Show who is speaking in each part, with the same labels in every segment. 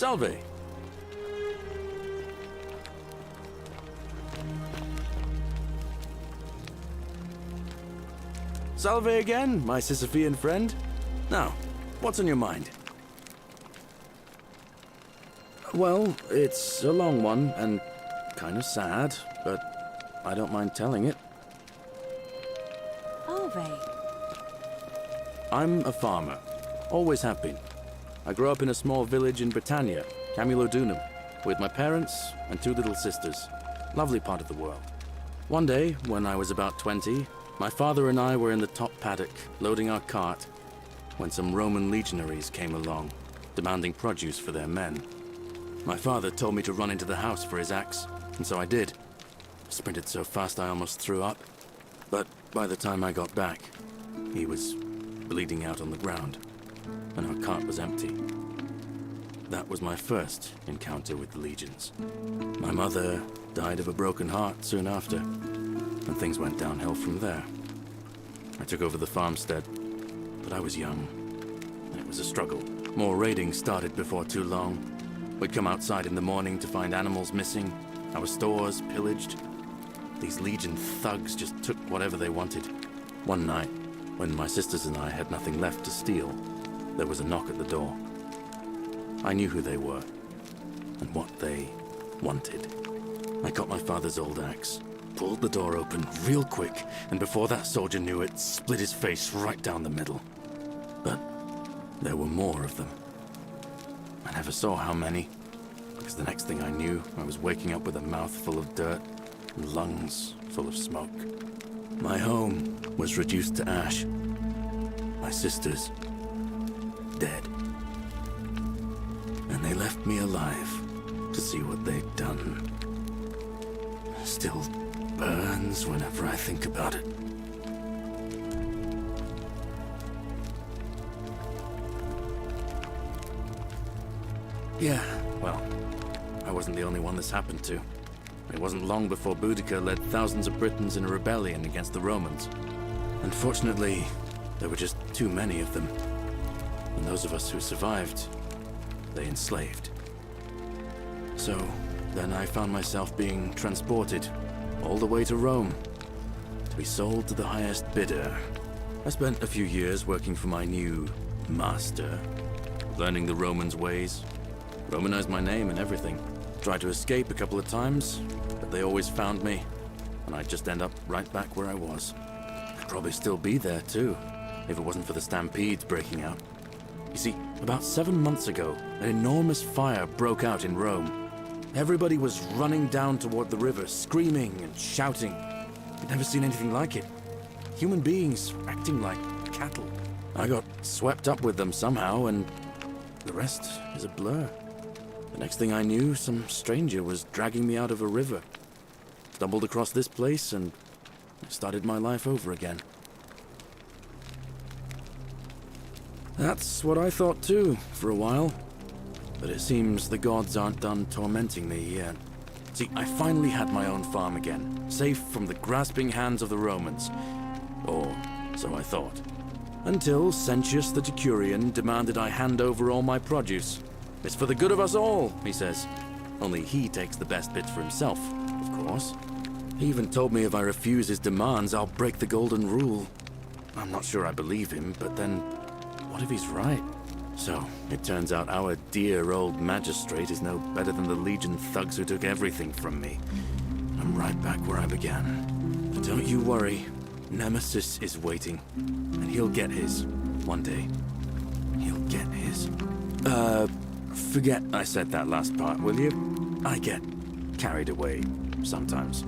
Speaker 1: Salve. Salve again, my Sisyphean friend. Now, what's on your mind? Well, it's a long one and kind of sad, but I don't mind telling it.
Speaker 2: Salve.
Speaker 1: I'm a farmer. Always have been. I grew up in a small village in Britannia, Camulodunum, with my parents and 2 little sisters. Lovely part of the world. One day, when I was about 20, my father and I were in the top paddock, loading our cart, when some Roman legionaries came along, demanding produce for their men. My father told me to run into the house for his axe, and so I did. Sprinted so fast I almost threw up. But by the time I got back, he was bleeding out on the ground, and our cart was empty. That was my first encounter with the legions. My mother died of a broken heart soon after, and things went downhill from there. I took over the farmstead, but I was young. It was a struggle. More raiding started before too long. We'd come outside in the morning to find animals missing, our stores pillaged. These legion thugs just took whatever they wanted. One night, when my sisters and I had nothing left to steal, there was a knock at the door. I knew who they were, and what they wanted. I got my father's old axe, pulled the door open real quick, and before that soldier knew it, split his face right down the middle. But there were more of them. I never saw how many, because the next thing I knew, I was waking up with a mouth full of dirt and lungs full of smoke. My home was reduced to ash. My sisters, dead. And they left me alive to see what they'd done. Still burns whenever I think about it. Yeah, well, I wasn't the only one this happened to. It wasn't long before Boudica led thousands of Britons in a rebellion against the Romans. Unfortunately, there were just too many of them. And those of us who survived, they enslaved. So, then I found myself being transported all the way to Rome to be sold to the highest bidder. I spent a few years working for my new master, learning the Romans' ways, Romanized my name and everything. Tried to escape a couple of times, but they always found me, and I'd just end up right back where I was. I'd probably still be there too, if it wasn't for the stampedes breaking out. You see, about 7 months ago, an enormous fire broke out in Rome. Everybody was running down toward the river, screaming and shouting. I'd never seen anything like it. Human beings acting like cattle. I got swept up with them somehow, and the rest is a blur. The next thing I knew, some stranger was dragging me out of a river. Stumbled across this place, and I started my life over again. That's what I thought too, for a while. But it seems the gods aren't done tormenting me yet. See, I finally had my own farm again, safe from the grasping hands of the Romans. Or so I thought. Until Sentius the Decurion demanded I hand over all my produce. It's for the good of us all, he says. Only he takes the best bits for himself, of course. He even told me if I refuse his demands, I'll break the golden rule. I'm not sure I believe him, but then, what if he's right? So, it turns out our dear old magistrate is no better than the Legion thugs who took everything from me. I'm right back where I began. But don't you worry, Nemesis is waiting, and he'll get his, one day. He'll get his. Forget I said that last part, will you? I get carried away sometimes.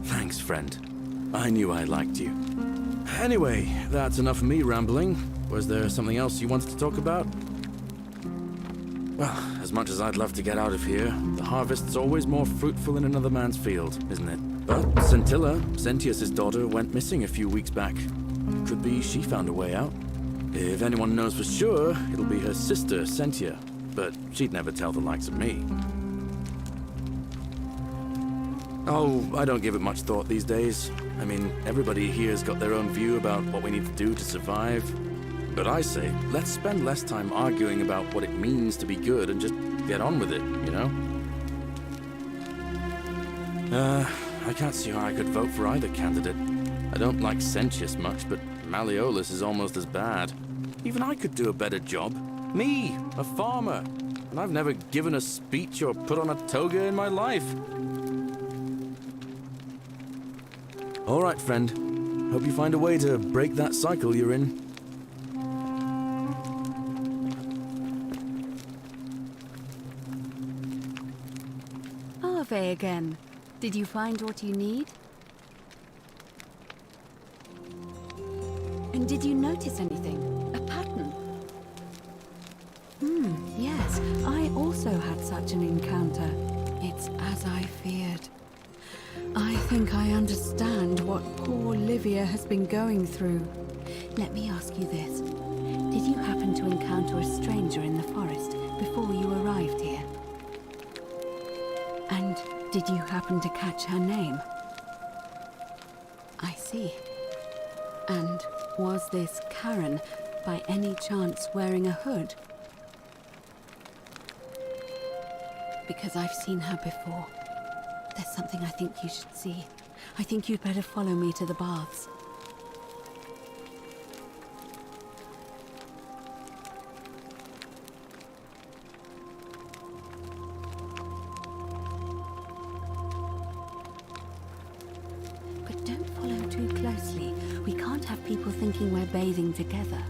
Speaker 1: Thanks, friend. I knew I liked you. Anyway, that's enough of me rambling. Was there something else you wanted to talk about? Well, as much as I'd love to get out of here, the harvest's always more fruitful in another man's field, isn't it? But Scintilla, Sentius's daughter, went missing a few weeks back. Could be she found a way out. If anyone knows for sure, it'll be her sister, Sentia. But she'd never tell the likes of me. Oh, I don't give it much thought these days. I mean, everybody here's got their own view about what we need to do to survive. But I say, let's spend less time arguing about what it means to be good and just get on with it, you know? I can't see how I could vote for either candidate. I don't like Sentius much, but Malleolus is almost as bad. Even I could do a better job. Me, a farmer. And I've never given a speech or put on a toga in my life. All right, friend. Hope you find a way to break that cycle you're in.
Speaker 2: Ave again. Did you find what you need? And did you notice anything? A pattern? Yes. I also had such an encounter. It's as I feared. I think I understand what poor Livia has been going through. Let me ask you this. Did you happen to encounter a stranger in the forest before you arrived here? And did you happen to catch her name? I see. And was this Karen, by any chance, wearing a hood? Because I've seen her before. There's something I think you should see. I think you'd better follow me to the baths. But don't follow too closely. We can't have people thinking we're bathing together.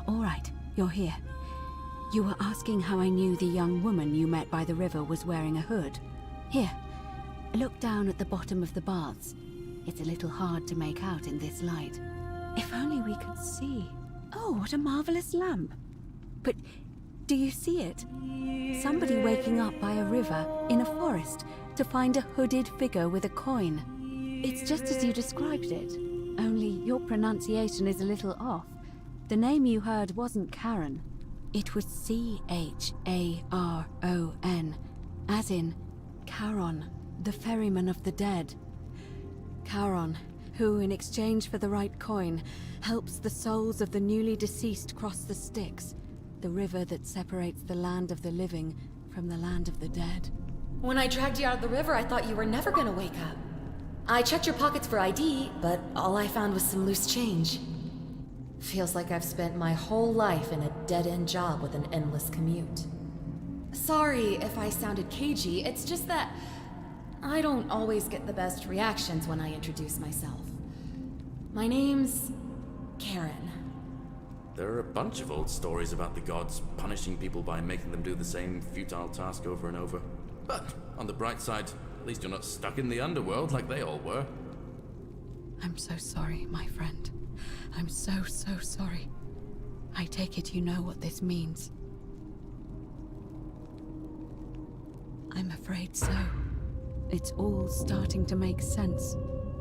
Speaker 2: All right, you're here. You were asking how I knew the young woman you met by the river was wearing a hood. Here, look down at the bottom of the baths. It's a little hard to make out in this light. If only we could see. Oh, what a marvelous lamp. But do you see it? Somebody waking up by a river in a forest to find a hooded figure with a coin. It's just as you described it, only your pronunciation is a little off. The name you heard wasn't Karen. It was C-H-A-R-O-N, as in Charon, the ferryman of the dead. Charon, who, in exchange for the right coin, helps the souls of the newly deceased cross the Styx, the river that separates the land of the living from the land of the dead.
Speaker 3: When I dragged you out of the river, I thought you were never gonna wake up. I checked your pockets for ID, but all I found was some loose change. Feels like I've spent my whole life in a dead-end job with an endless commute. Sorry if I sounded cagey, it's just that I don't always get the best reactions when I introduce myself. My name's Karen.
Speaker 1: There are a bunch of old stories about the gods punishing people by making them do the same futile task over and over. But on the bright side, at least you're not stuck in the underworld like they all were.
Speaker 2: I'm so sorry, my friend. I'm so sorry. I take it you know what this means. I'm afraid so. It's all starting to make sense.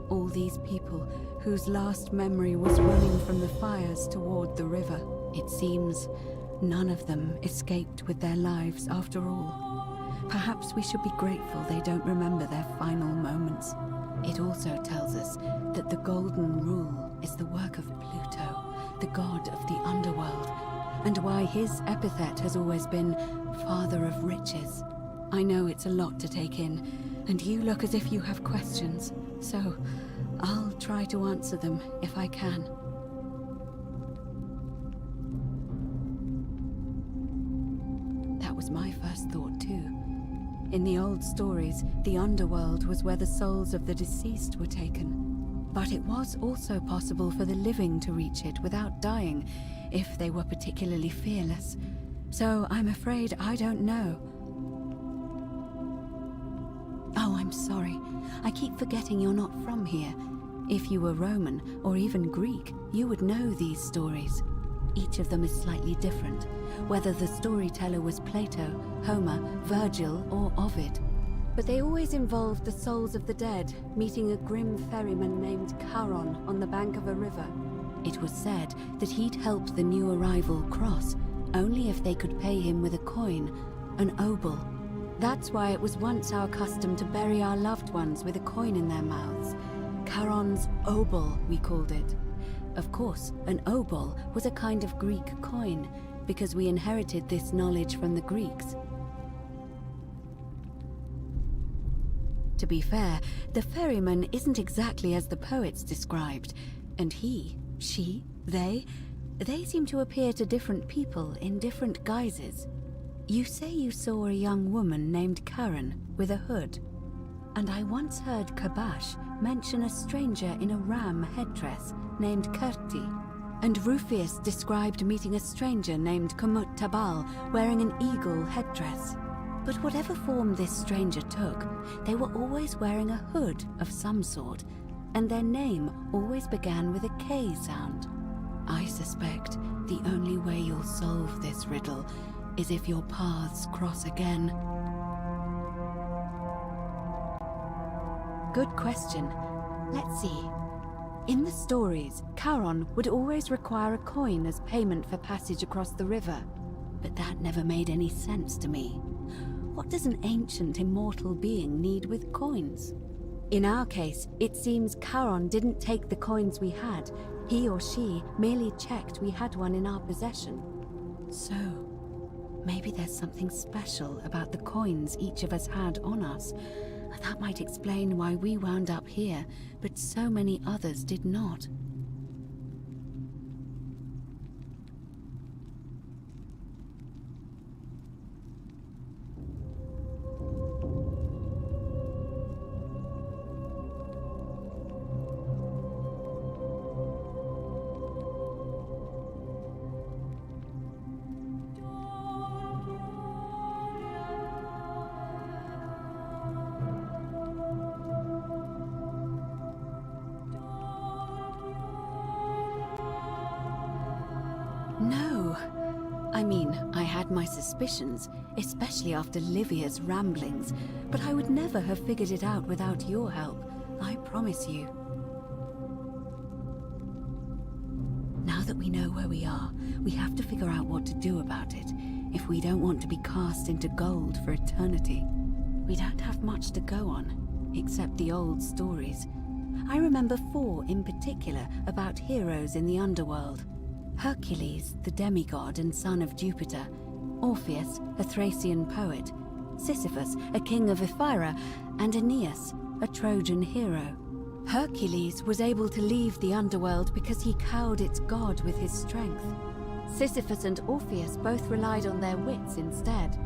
Speaker 2: All these people whose last memory was running from the fires toward the river. It seems none of them escaped with their lives after all. Perhaps we should be grateful they don't remember their final moments. It also tells us that the Golden Rule is the work of Pluto, the god of the underworld, and why his epithet has always been Father of Riches. I know it's a lot to take in, and you look as if you have questions, so I'll try to answer them if I can. That was my first thought too. In the old stories, the underworld was where the souls of the deceased were taken. But it was also possible for the living to reach it without dying, if they were particularly fearless. So I'm afraid I don't know. Oh, I'm sorry. I keep forgetting you're not from here. If you were Roman, or even Greek, you would know these stories. Each of them is slightly different, whether the storyteller was Plato, Homer, Virgil, or Ovid. But they always involved the souls of the dead meeting a grim ferryman named Charon on the bank of a river. It was said that he'd help the new arrival cross, only if they could pay him with a coin, an obol. That's why it was once our custom to bury our loved ones with a coin in their mouths. Charon's obol, we called it. Of course, an obol was a kind of Greek coin, because we inherited this knowledge from the Greeks. To be fair, the ferryman isn't exactly as the poets described, and he, she, they seem to appear to different people in different guises. You say you saw a young woman named Karen with a hood, and I once heard Kabash mention a stranger in a ram headdress named Kerti, and Rufius described meeting a stranger named Kumut Tabal wearing an eagle headdress. But whatever form this stranger took, they were always wearing a hood of some sort, and their name always began with a K sound. I suspect the only way you'll solve this riddle is if your paths cross again. Good question. Let's see. In the stories, Charon would always require a coin as payment for passage across the river, but that never made any sense to me. What does an ancient immortal being need with coins? In our case, it seems Charon didn't take the coins we had. He or she merely checked we had one in our possession. So, maybe there's something special about the coins each of us had on us. That might explain why we wound up here, but so many others did not. No. I mean, I had my suspicions, especially after Livia's ramblings, but I would never have figured it out without your help, I promise you. Now that we know where we are, we have to figure out what to do about it, if we don't want to be cast into gold for eternity. We don't have much to go on, except the old stories. I remember 4 in particular about heroes in the underworld. Hercules, the demigod and son of Jupiter, Orpheus, a Thracian poet, Sisyphus, a king of Ephyra, and Aeneas, a Trojan hero. Hercules was able to leave the underworld because he cowed its god with his strength. Sisyphus and Orpheus both relied on their wits instead.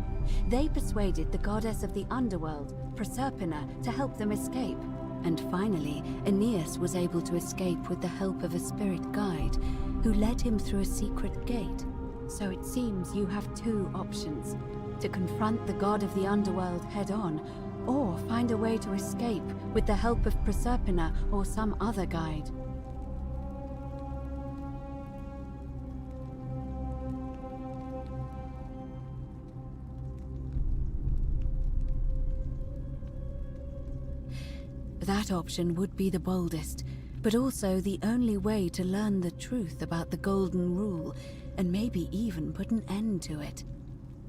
Speaker 2: They persuaded the goddess of the underworld, Proserpina, to help them escape. And finally, Aeneas was able to escape with the help of a spirit guide, who led him through a secret gate. So it seems you have 2 options: to confront the god of the underworld head-on, or find a way to escape with the help of Proserpina or some other guide. That option would be the boldest, but also the only way to learn the truth about the Golden Rule, and maybe even put an end to it.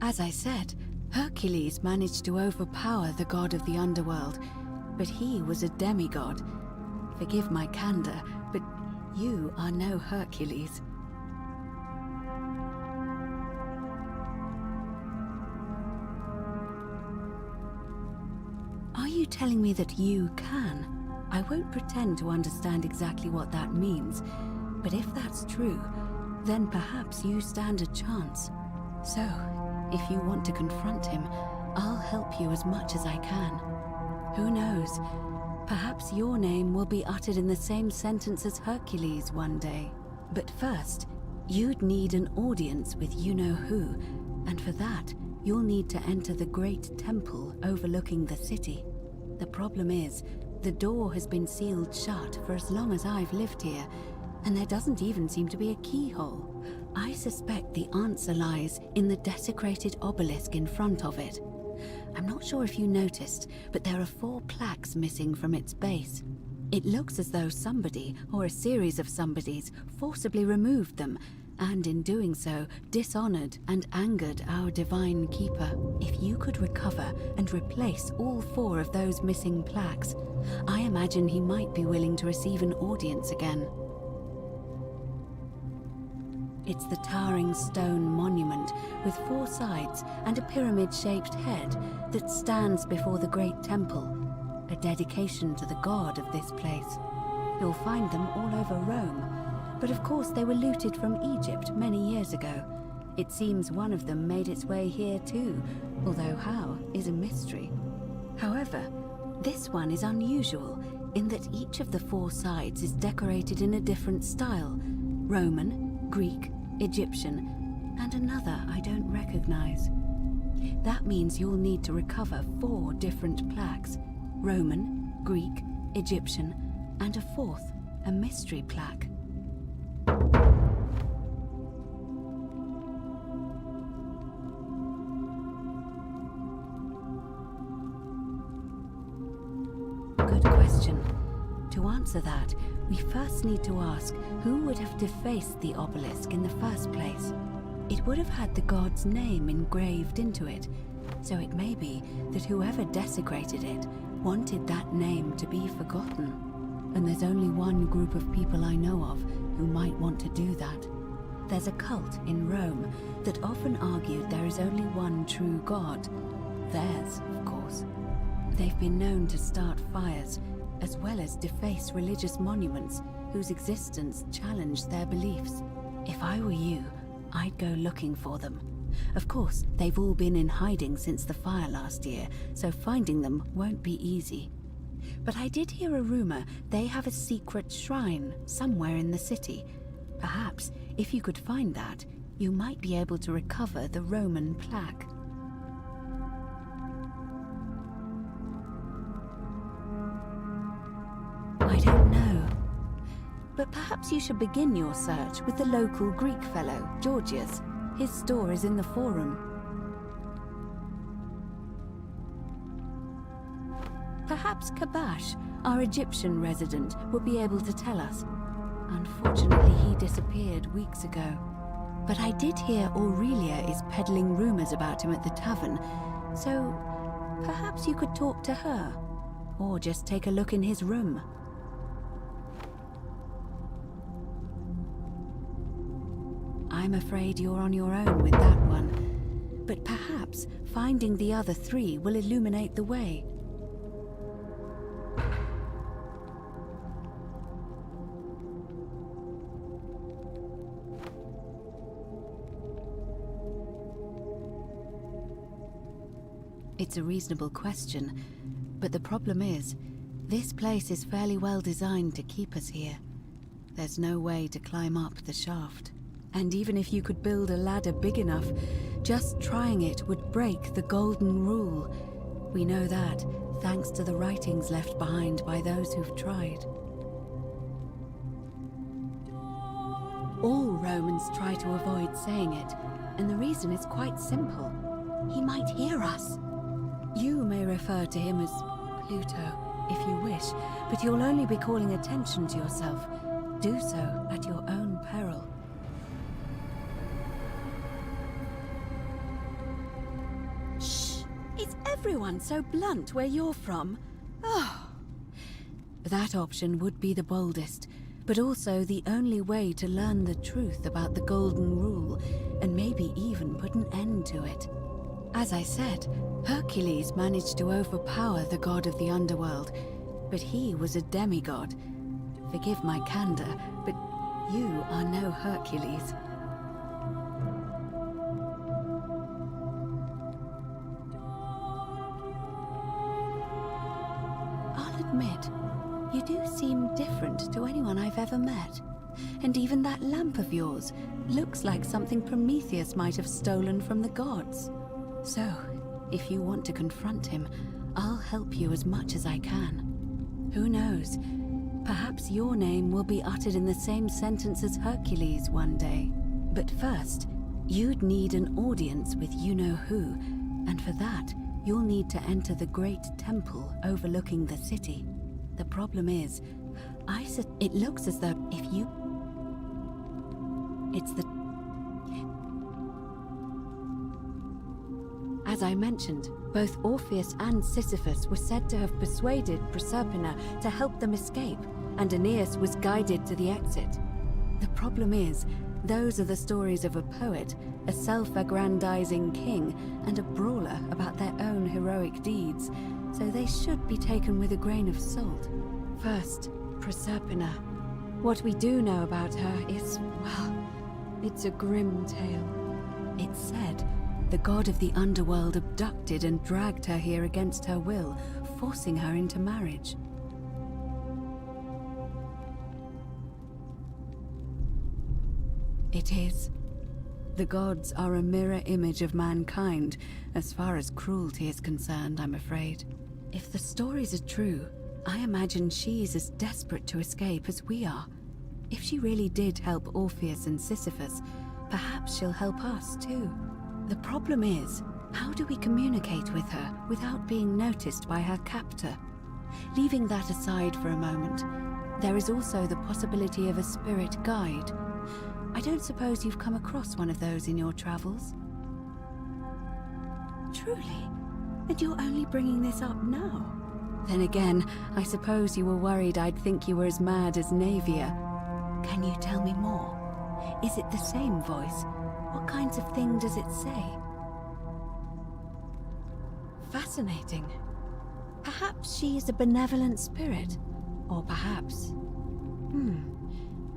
Speaker 2: As I said, Hercules managed to overpower the god of the underworld, but he was a demigod. Forgive my candor, but you are no Hercules. you telling me that you can? I won't pretend to understand exactly what that means, but if that's true, then perhaps you stand a chance. So, if you want to confront him, I'll help you as much as I can. Who knows? Perhaps your name will be uttered in the same sentence as Hercules one day. But first, you'd need an audience with you-know-who, and for that, you'll need to enter the great temple overlooking the city. The problem is, the door has been sealed shut for as long as I've lived here, and there doesn't even seem to be a keyhole. I suspect the answer lies in the desecrated obelisk in front of it. I'm not sure if you noticed, but there are 4 plaques missing from its base. It looks as though somebody, or a series of somebodies, forcibly removed them, and in doing so, dishonored and angered our divine keeper. If you could recover and replace all 4 of those missing plaques, I imagine he might be willing to receive an audience again. It's the towering stone monument with 4 sides and a pyramid-shaped head that stands before the great temple, a dedication to the god of this place. You'll find them all over Rome, but of course they were looted from Egypt many years ago. It seems one of them made its way here too, although how is a mystery. However, this one is unusual in that each of the 4 sides is decorated in a different style: Roman, Greek, Egyptian, and another I don't recognize. That means you'll need to recover 4 different plaques: Roman, Greek, Egyptian, and a 4th, a mystery plaque. Good question. To answer that, we first need to ask who would have defaced the obelisk in the first place. It would have had the god's name engraved into it, so it may be that whoever desecrated it wanted that name to be forgotten. And there's only one group of people I know of who might want to do that. There's a cult in Rome that often argued there is only one true god. Theirs, of course. They've been known to start fires, as well as deface religious monuments whose existence challenged their beliefs. If I were you, I'd go looking for them. Of course, they've all been in hiding since the fire last year, so finding them won't be easy. But I did hear a rumor they have a secret shrine somewhere in the city. Perhaps, if you could find that, you might be able to recover the Roman plaque. I don't know. But perhaps you should begin your search with the local Greek fellow, Georgius. His store is in the forum. Perhaps Kabash, our Egyptian resident, will be able to tell us. Unfortunately, he disappeared weeks ago. But I did hear Aurelia is peddling rumors about him at the tavern, so perhaps you could talk to her, or just take a look in his room. I'm afraid you're on your own with that one, but perhaps finding the other 3 will illuminate the way. It's a reasonable question, but the problem is, this place is fairly well designed to keep us here. There's no way to climb up the shaft. And even if you could build a ladder big enough, just trying it would break the golden rule. We know that, thanks to the writings left behind by those who've tried. All Romans try to avoid saying it, and the reason is quite simple. He might hear us. You may refer to him as Pluto, if you wish, but you'll only be calling attention to yourself. Do so at your own peril. Shh! Is everyone so blunt where you're from? Oh! That option would be the boldest, but also the only way to learn the truth about the Golden Rule, and maybe even put an end to it. As I said, Hercules managed to overpower the god of the underworld, but he was a demigod. Forgive my candor, but you are no Hercules. I'll admit, you do seem different to anyone I've ever met. And even that lamp of yours looks like something Prometheus might have stolen from the gods. So, if you want to confront him, I'll help you as much as I can. Who knows? Perhaps your name will be uttered in the same sentence as Hercules one day. But first, you'd need an audience with you-know-who, and for that, you'll need to enter the great temple overlooking the city. The problem is, it looks as though if you... It's the... As I mentioned, both Orpheus and Sisyphus were said to have persuaded Proserpina to help them escape, and Aeneas was guided to the exit. The problem is, those are the stories of a poet, a self-aggrandizing king, and a brawler about their own heroic deeds, so they should be taken with a grain of salt. First, Proserpina. What we do know about her is, well, it's a grim tale. It's said the god of the underworld abducted and dragged her here against her will, forcing her into marriage. It is. The gods are a mirror image of mankind, as far as cruelty is concerned, I'm afraid. If the stories are true, I imagine she's as desperate to escape as we are. If she really did help Orpheus and Sisyphus, perhaps she'll help us too. The problem is, how do we communicate with her without being noticed by her captor? Leaving that aside for a moment, there is also the possibility of a spirit guide. I don't suppose you've come across one of those in your travels? Truly? And you're only bringing this up now? Then again, I suppose you were worried I'd think you were as mad as Naevia. Can you tell me more? Is it the same voice? What kinds of thing does it say? Fascinating. Perhaps she is a benevolent spirit. Or perhaps...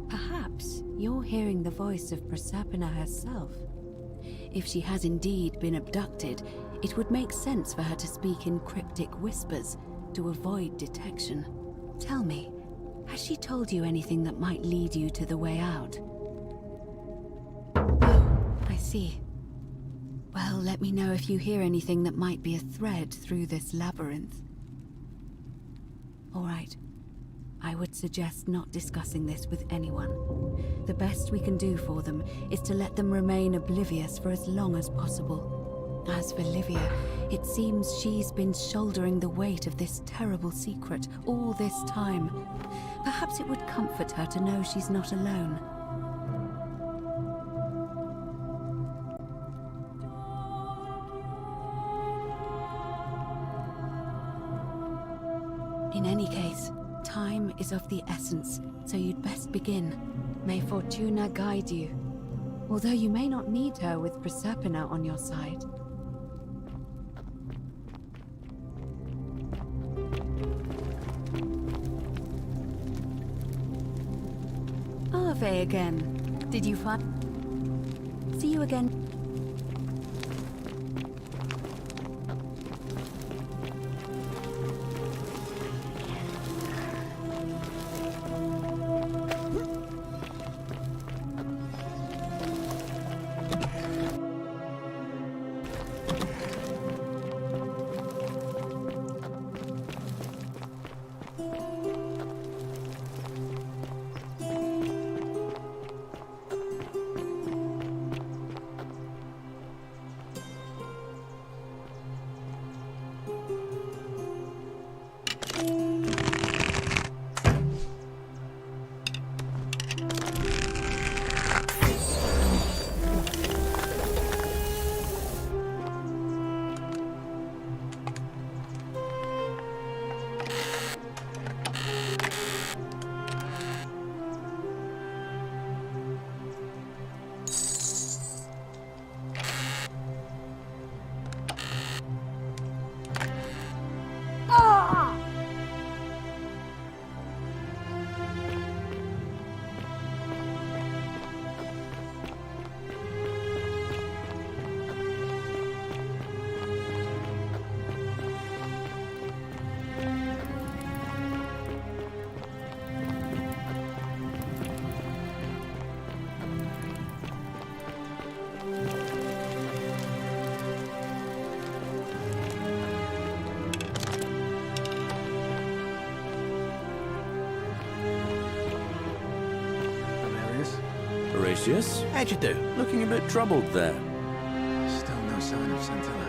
Speaker 2: Perhaps you're hearing the voice of Proserpina herself. If she has indeed been abducted, it would make sense for her to speak in cryptic whispers to avoid detection. Tell me, has she told you anything that might lead you to the way out? Oh, I see. Well, let me know if you hear anything that might be a thread through this labyrinth. All right. I would suggest not discussing this with anyone. The best we can do for them is to let them remain oblivious for as long as possible. As for Livia, it seems she's been shouldering the weight of this terrible secret all this time. Perhaps it would comfort her to know she's not alone. In any case, time is of the essence, so you'd best begin. May Fortuna guide you. Although you may not need her with Proserpina on your side. Ave again. Did you find... See you again.
Speaker 1: gracious. How'd you do? Looking a bit troubled there.
Speaker 4: Still no sign of Scintilla.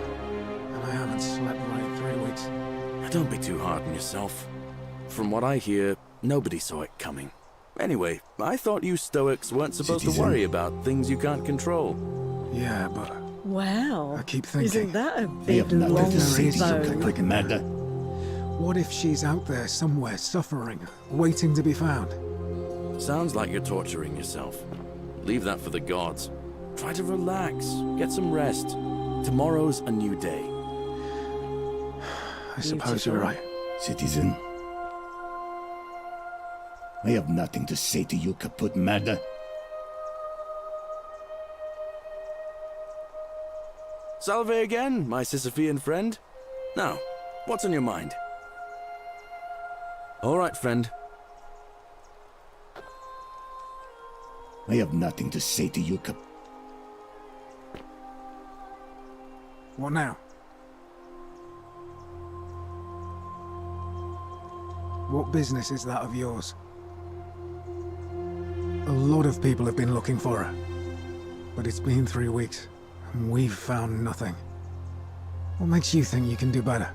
Speaker 4: And I haven't slept right in 3 weeks.
Speaker 1: Don't be too hard on yourself. From what I hear, nobody saw it coming. Anyway, I thought you Stoics weren't supposed to worry about things you can't control.
Speaker 4: Yeah, but
Speaker 5: Wow.
Speaker 4: I keep thinking.
Speaker 5: Isn't that a
Speaker 6: have
Speaker 5: big
Speaker 6: nothing
Speaker 5: long
Speaker 6: to say to
Speaker 4: something
Speaker 5: bow?
Speaker 4: I can
Speaker 6: Matter.
Speaker 4: What if she's out there somewhere suffering, waiting to be found?
Speaker 1: Sounds like you're torturing yourself. Leave that for the gods. Try to relax, get some rest. Tomorrow's a new day.
Speaker 4: I suppose you're right.
Speaker 6: Citizen, I have nothing to say to you, kaput madder.
Speaker 1: Salve again, my Sisyphean friend. Now, what's on your mind? All right, friend.
Speaker 6: I have nothing to say to you,
Speaker 4: What now? What business is that of yours? A lot of people have been looking for her. But it's been 3 weeks, and we've found nothing. What makes you think you can do better?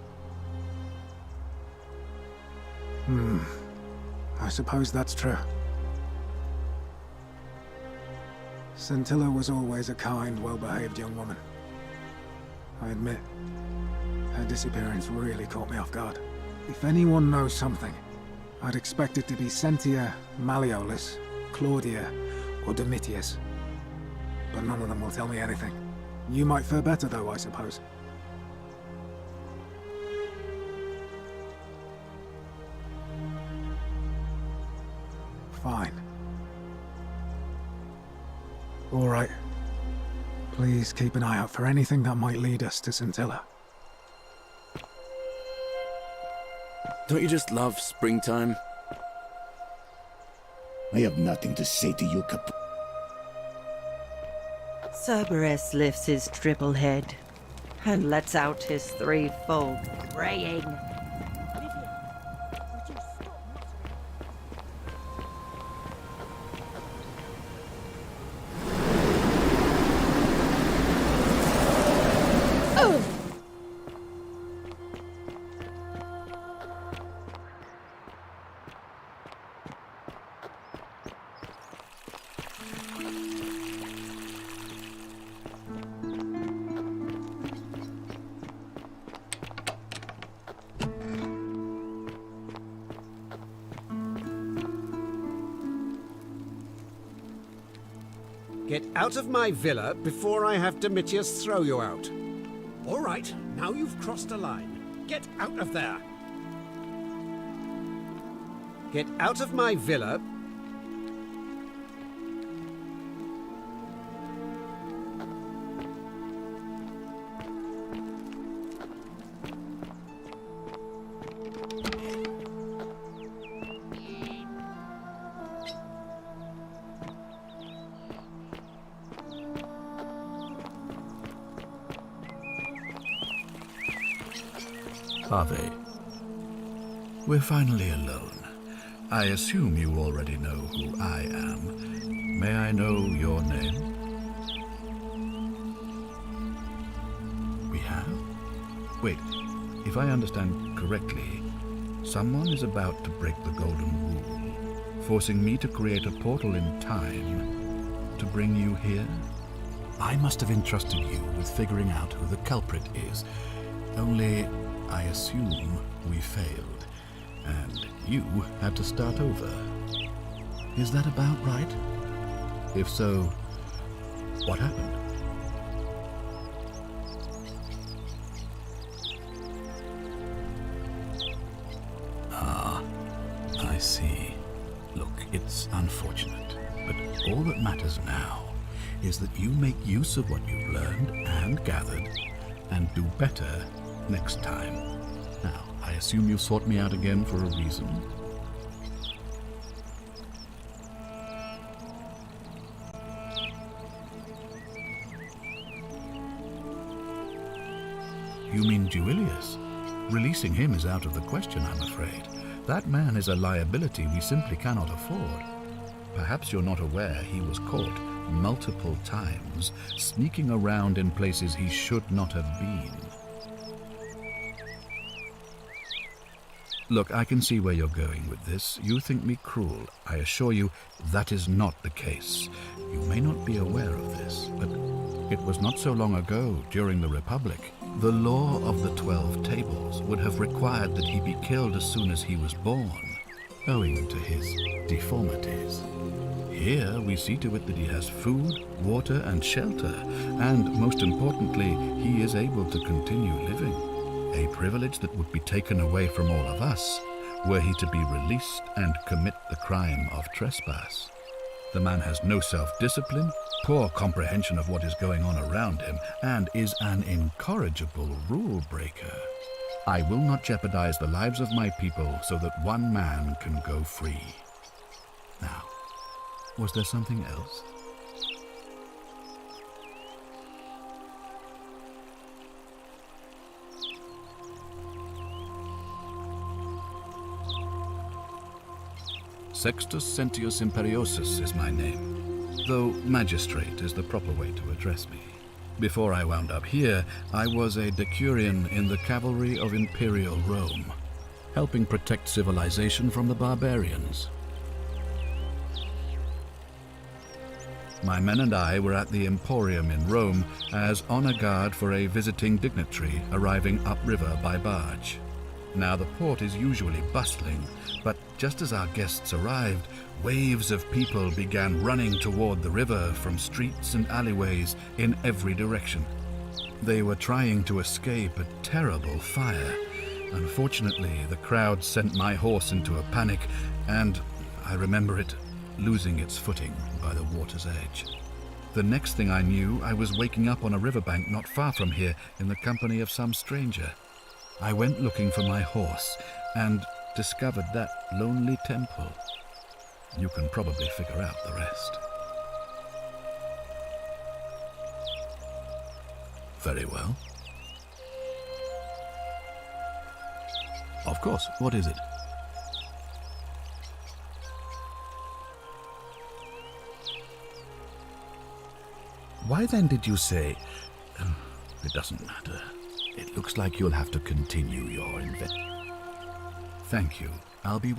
Speaker 4: I suppose that's true. Scintilla was always a kind, well-behaved young woman. I admit, her disappearance really caught me off guard. If anyone knows something, I'd expect it to be Sentia, Malleolus, Claudia, or Domitius. But none of them will tell me anything. You might fare better though, I suppose. Fine. All right. Please keep an eye out for anything that might lead us to Scintilla.
Speaker 1: Don't you just love springtime?
Speaker 6: I have nothing to say to you, kaput.
Speaker 5: Cerberus lifts his triple head and lets out his threefold braying.
Speaker 7: Get out of my villa before I have Domitius throw you out. All right, now you've crossed a line. Get out of there. Get out of my villa.
Speaker 8: Ave. We're finally alone. I assume you already know who I am. May I know your name? We have? Wait, if I understand correctly, someone is about to break the golden rule, forcing me to create a portal in time to bring you here? I must have entrusted you with figuring out who the culprit is. Only I assume we failed, and you had to start over. Is that about right? If so, what happened? Ah, I see. Look, it's unfortunate, but all that matters now is that you make use of what you've learned and gathered, and do better next time. Now, I assume you sought me out again for a reason. You mean Duilius? Releasing him is out of the question, I'm afraid. That man is a liability we simply cannot afford. perhaps you're not aware he was caught multiple times, sneaking around in places he should not have been. Look, I can see where you're going with this. You think me cruel. I assure you that is not the case. You may not be aware of this, but it was not so long ago, during the Republic, the law of the 12 tables would have required that he be killed as soon as he was born, owing to his deformities. Here we see to it that he has food, water, and shelter, and most importantly, he is able to continue living. A privilege that would be taken away from all of us were he to be released and commit the crime of trespass. The man has no self-discipline, poor comprehension of what is going on around him, and is an incorrigible rule-breaker. I will not jeopardize the lives of my people so that one man can go free. Now, was there something else? Sextus Sentius Imperiosus is my name, though magistrate is the proper way to address me. Before I wound up here, I was a decurion in the cavalry of Imperial Rome, helping protect civilization from the barbarians. My men and I were at the Emporium in Rome as honor guard for a visiting dignitary arriving upriver by barge. Now, the port is usually bustling, but just as our guests arrived, waves of people began running toward the river from streets and alleyways in every direction. They were trying to escape a terrible fire. Unfortunately, the crowd sent my horse into a panic, and I remember it losing its footing by the water's edge. The next thing I knew, I was waking up on a riverbank not far from here in the company of some stranger. I went looking for my horse and discovered that lonely temple. You can probably figure out the rest. Very well. Of course. What is it? Why then did you say... it doesn't matter. It looks like you'll have to continue your Thank you. I'll be...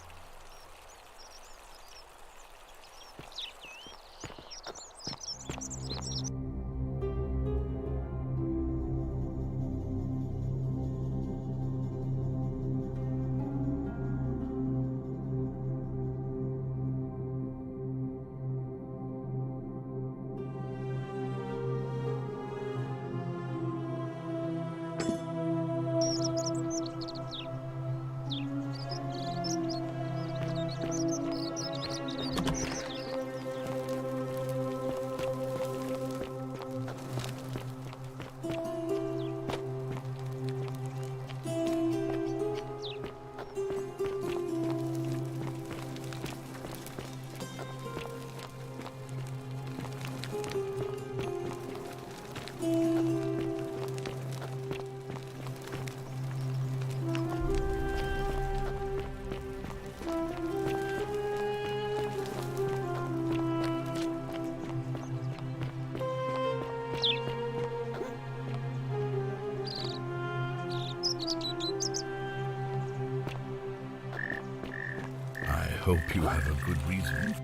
Speaker 8: I hope you have a good reason.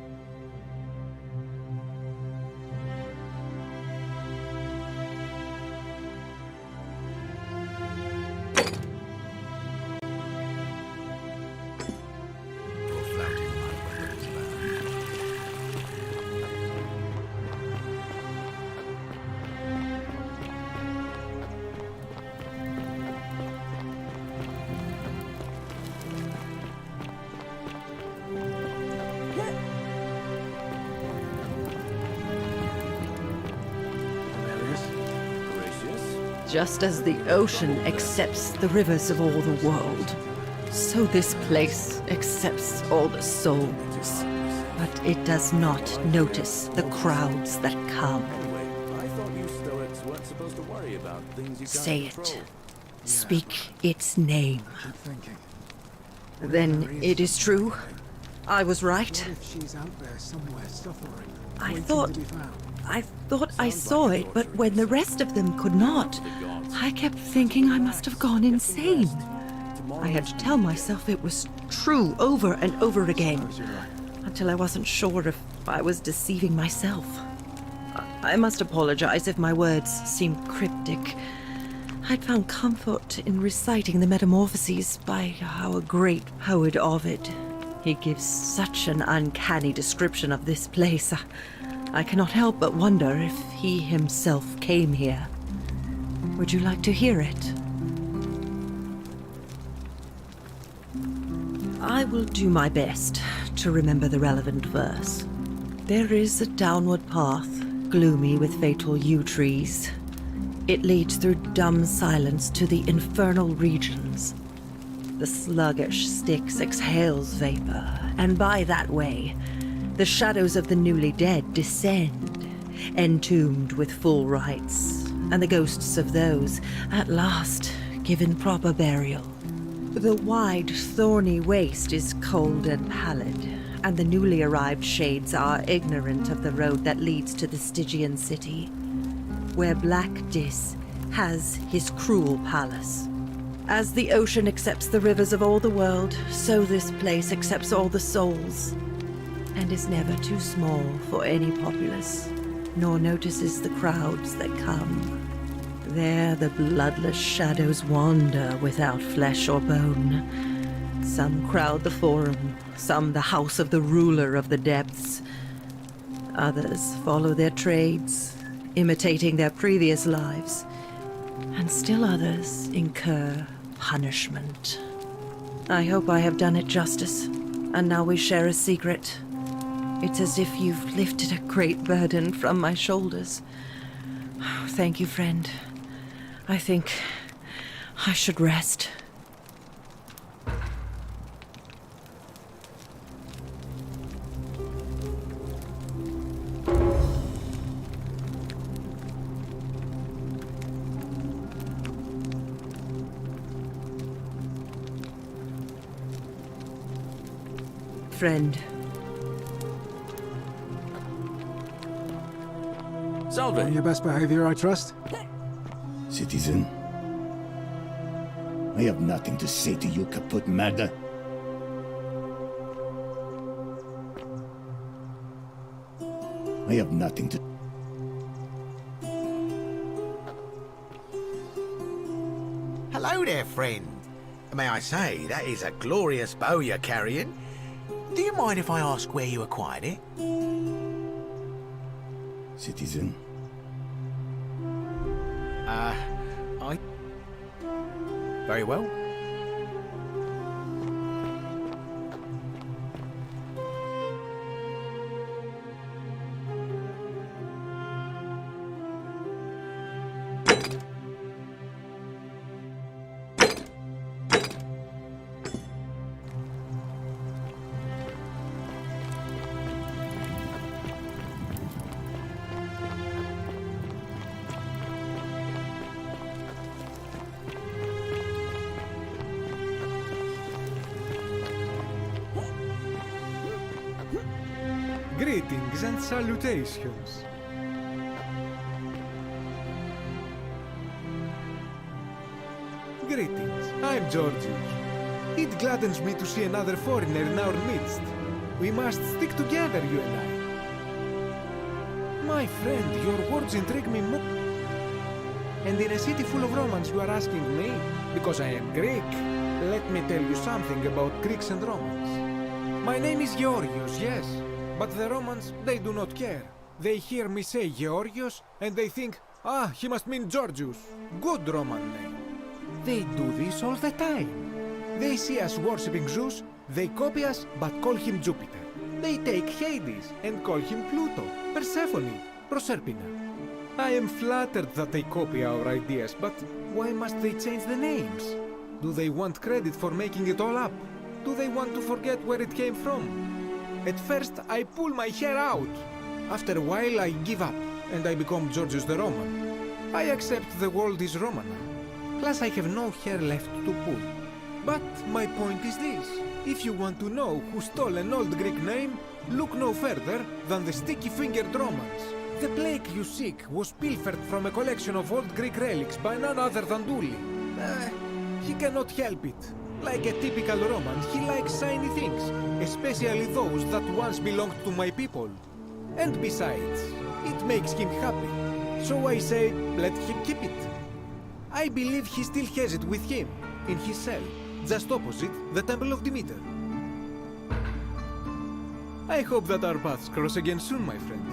Speaker 8: For flouting my brother's land.
Speaker 5: Just as the ocean accepts the rivers of all the world, so this place accepts all the souls. But it does not notice the crowds that come.
Speaker 1: Anyway, I thought you Stoics weren't supposed to worry about things you can't
Speaker 5: Say
Speaker 1: control.
Speaker 5: it. Speak its name.
Speaker 4: Keep thinking.
Speaker 5: Then it is true? I was right.
Speaker 4: What if she's out there somewhere suffering?
Speaker 5: I
Speaker 4: waiting
Speaker 5: thought-
Speaker 4: to be found?
Speaker 5: I thought I saw it, but when the rest of them could not, I kept thinking I must have gone insane. I had to tell myself it was true over and over again,
Speaker 4: Suppose you're right.
Speaker 5: until I wasn't sure if I was deceiving myself. I must apologize if my words seemed cryptic. I'd found comfort in reciting the Metamorphoses by our great poet Ovid. He gives such an uncanny description of this place. I cannot help but wonder if he himself came here. Would you like to hear it? I will do my best to remember the relevant verse. There is a downward path, gloomy with fatal yew trees. It leads through dumb silence to the infernal regions. The sluggish Styx exhales vapor, and by that way, the shadows of the newly dead descend, entombed with full rites, and the ghosts of those, at last, given proper burial. The wide, thorny waste is cold and pallid, and the newly arrived shades are ignorant of the road that leads to the Stygian city, where Black Dis has his cruel palace. As the ocean accepts the rivers of all the world, so this place accepts all the souls, and is never too small for any populace, nor notices the crowds that come. There the bloodless shadows wander without flesh or bone. Some crowd the forum, some the house of the ruler of the depths. Others follow their trades, imitating their previous lives, and still others incur punishment. I hope I have done it justice, and now we share a secret. It's as if you've lifted a great burden from my shoulders. Thank you, friend. I think I should rest. Friend.
Speaker 1: Salve.
Speaker 4: On your best behavior, I trust?
Speaker 6: Citizen, I have nothing to say to you, kaput murder. I have nothing to...
Speaker 9: Hello there, friend. May I say, that is a glorious bow you're carrying. Do you mind if I ask where you acquired it?
Speaker 6: Citizen,
Speaker 9: Very well.
Speaker 10: Greetings and salutations. Greetings, I'm Georgius. It gladdens me to see another foreigner in our midst. We must stick together, you and I. My friend, your words intrigue me more. And in a city full of Romans you are asking me, because I am Greek, let me tell you something about Greeks and Romans. My name is Georgius, yes. But the Romans, they do not care. They hear me say Georgios, and they think, ah, he must mean Georgius. Good Roman name. They do this all the time. They see us worshipping Zeus, they copy us, but call him Jupiter. They take Hades and call him Pluto, Persephone, Proserpina. I am flattered that they copy our ideas, but why must they change the names? Do they want credit for making it all up? Do they want to forget where it came from? At first, I pull my hair out. After a while, I give up, and I become Georgius the Roman. I accept the world is Roman now. Plus, I have no hair left to pull. But my point is this. If you want to know who stole an old Greek name, look no further than the sticky-fingered Romans. The plague you seek was pilfered from a collection of old Greek relics by none other than Dully. He cannot help it. Like a typical Roman, he likes shiny things, especially those that once belonged to my people. And besides, it makes him happy. So I say, let him keep it. I believe he still has it with him, in his cell, just opposite the Temple of Demeter. I hope that our paths cross again soon, my friend.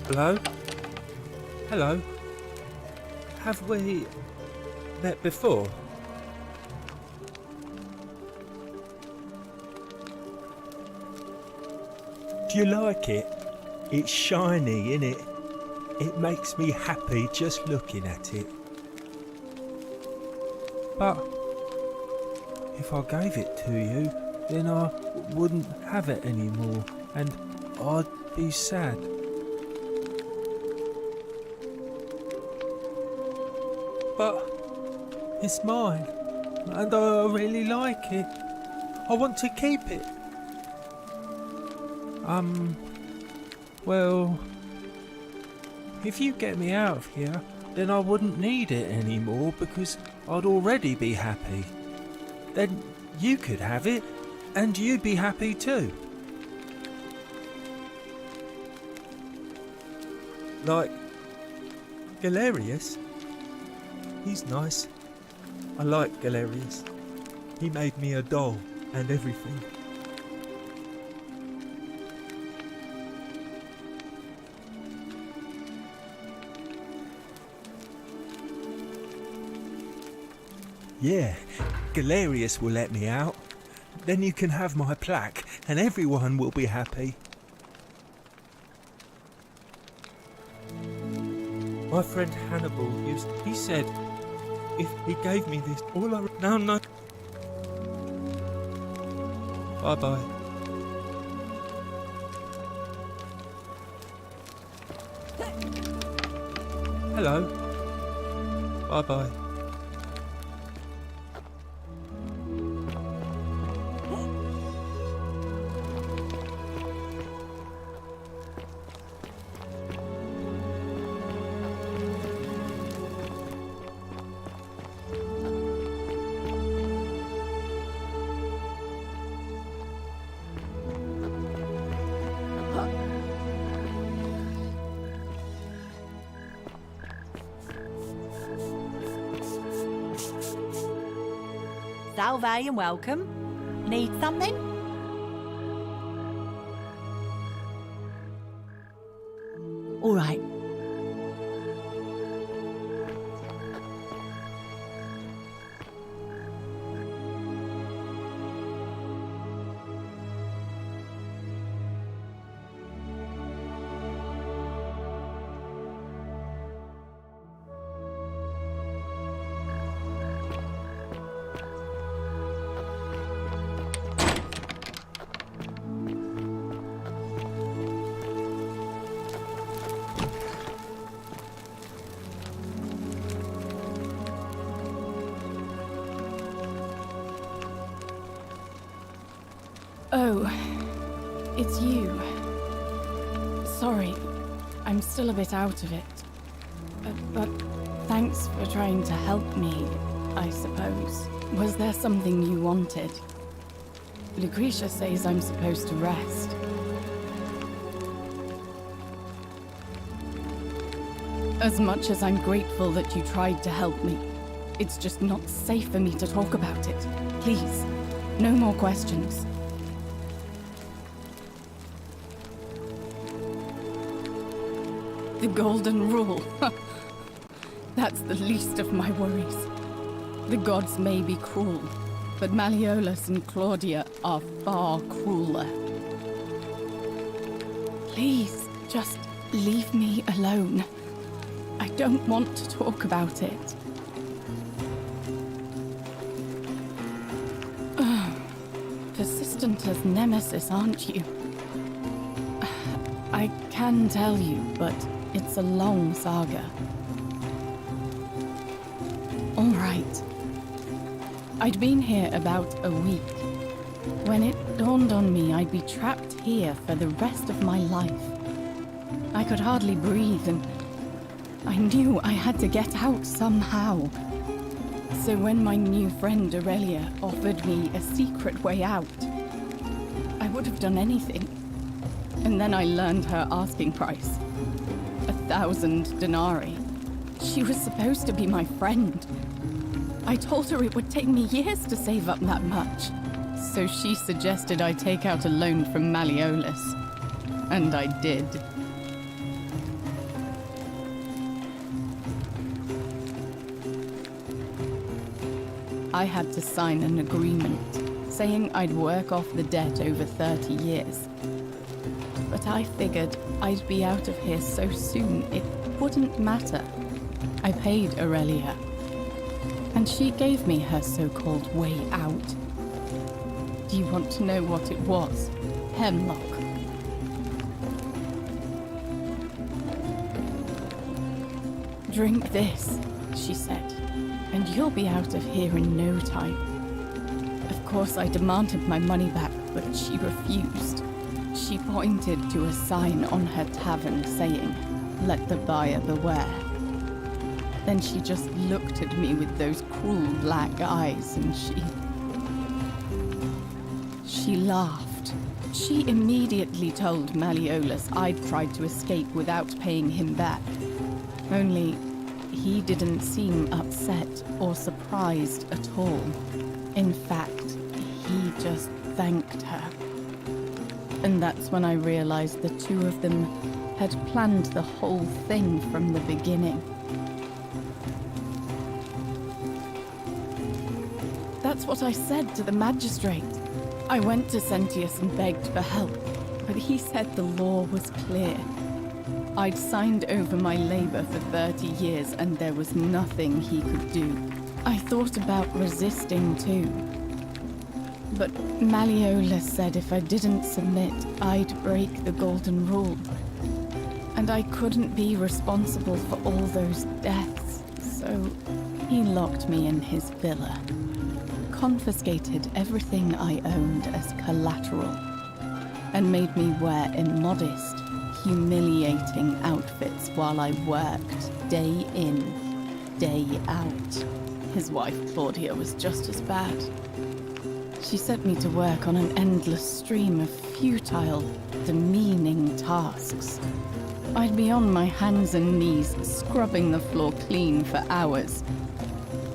Speaker 11: Hello? Hello? Have we met before? Do you like it? It's shiny, innit? It makes me happy just looking at it. But if I gave it to you, then I wouldn't have it anymore, and I'd be sad. But it's mine, and I really like it. I want to keep it. Well, if you get me out of here, then I wouldn't need it anymore because I'd already be happy. Then you could have it, and you'd be happy too. Like Galerius. He's nice. I like Galerius. He made me a doll and everything. Yeah, Galerius will let me out. Then you can have my plaque and everyone will be happy. My friend Hannibal he said, if he gave me this, all I... No. Bye-bye. Hello. Bye-bye.
Speaker 12: Salve and welcome. Need something? All right.
Speaker 13: Oh, it's you. Sorry, I'm still a bit out of it. But thanks for trying to help me, I suppose. Was there something you wanted? Lucretia says I'm supposed to rest. As much as I'm grateful that you tried to help me, it's just not safe for me to talk about it. Please, no more questions. The Golden Rule. That's the least of my worries. The gods may be cruel, but Malleolus and Claudia are far crueler. Please, just leave me alone. I don't want to talk about it. Persistent as Nemesis, aren't you? I can tell you, but it's a long saga. I'd been here about a week when it dawned on me I'd be trapped here for the rest of my life. I could hardly breathe, and I knew I had to get out somehow. So when my new friend Aurelia offered me a secret way out, I would have done anything. And then I learned her asking price. 1,000 denarii. She was supposed to be my friend. I told her it would take me years to save up that much. So she suggested I take out a loan from Malleolus. And I did. I had to sign an agreement, saying I'd work off the debt over 30 years. But I figured I'd be out of here so soon it wouldn't matter. I paid Aurelia, and she gave me her so-called way out. Do you want to know what it was? Hemlock. Drink this, she said, and you'll be out of here in no time. Of course, I demanded my money back, but she refused. She pointed to a sign on her tavern saying, "Let the buyer beware." Then she just looked at me with those cruel black eyes, and she laughed. She immediately told Malleolus I'd tried to escape without paying him back. Only, he didn't seem upset or surprised at all. In fact, he just thanked her. And that's when I realized the two of them had planned the whole thing from the beginning. That's what I said to the magistrate. I went to Sentius and begged for help, but he said the law was clear. I'd signed over my labor for 30 years and there was nothing he could do. I thought about resisting too. But Malleolus said if I didn't submit, I'd break the golden rule. And I couldn't be responsible for all those deaths, so he locked me in his villa. Confiscated everything I owned as collateral, and made me wear immodest, humiliating outfits while I worked day in, day out. His wife Claudia was just as bad. She set me to work on an endless stream of futile, demeaning tasks. I'd be on my hands and knees, scrubbing the floor clean for hours,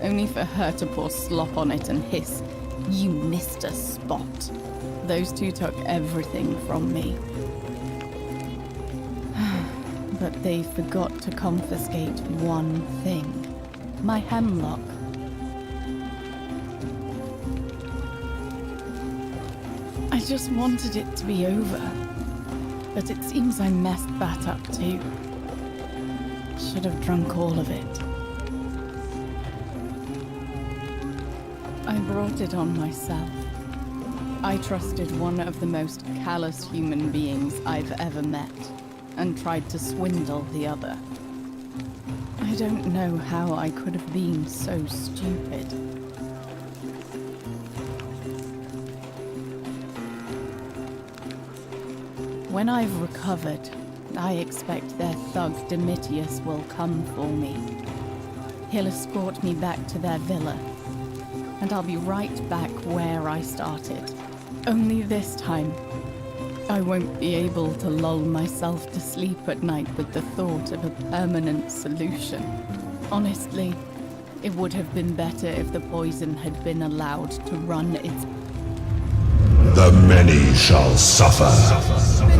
Speaker 13: only for her to pour slop on it and hiss, "You missed a spot." Those two took everything from me. But they forgot to confiscate one thing. My hemlock. I just wanted it to be over. But it seems I messed that up too. Should have drunk all of it. I brought it on myself. I trusted one of the most callous human beings I've ever met, and tried to swindle the other. I don't know how I could have been so stupid. When I've recovered, I expect their thug Domitius will come for me. He'll escort me back to their villa, and I'll be right back where I started. Only this time, I won't be able to lull myself to sleep at night with the thought of a permanent solution. Honestly, it would have been better if the poison had been allowed to run its...
Speaker 6: The many shall suffer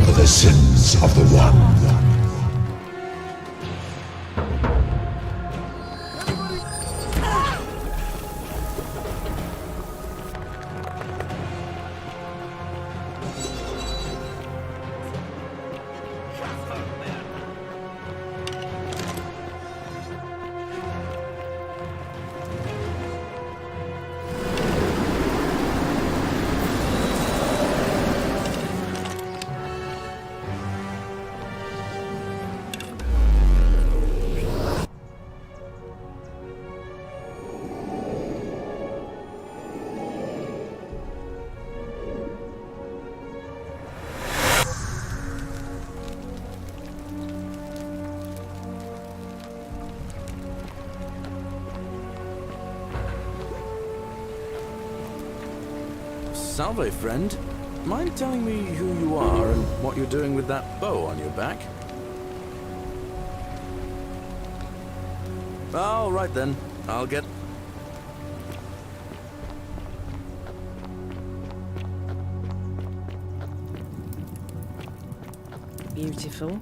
Speaker 6: for the sins of the one.
Speaker 1: Salve, friend. Mind telling me who you are and what you're doing with that bow on your back? All right then. I'll get...
Speaker 5: Beautiful.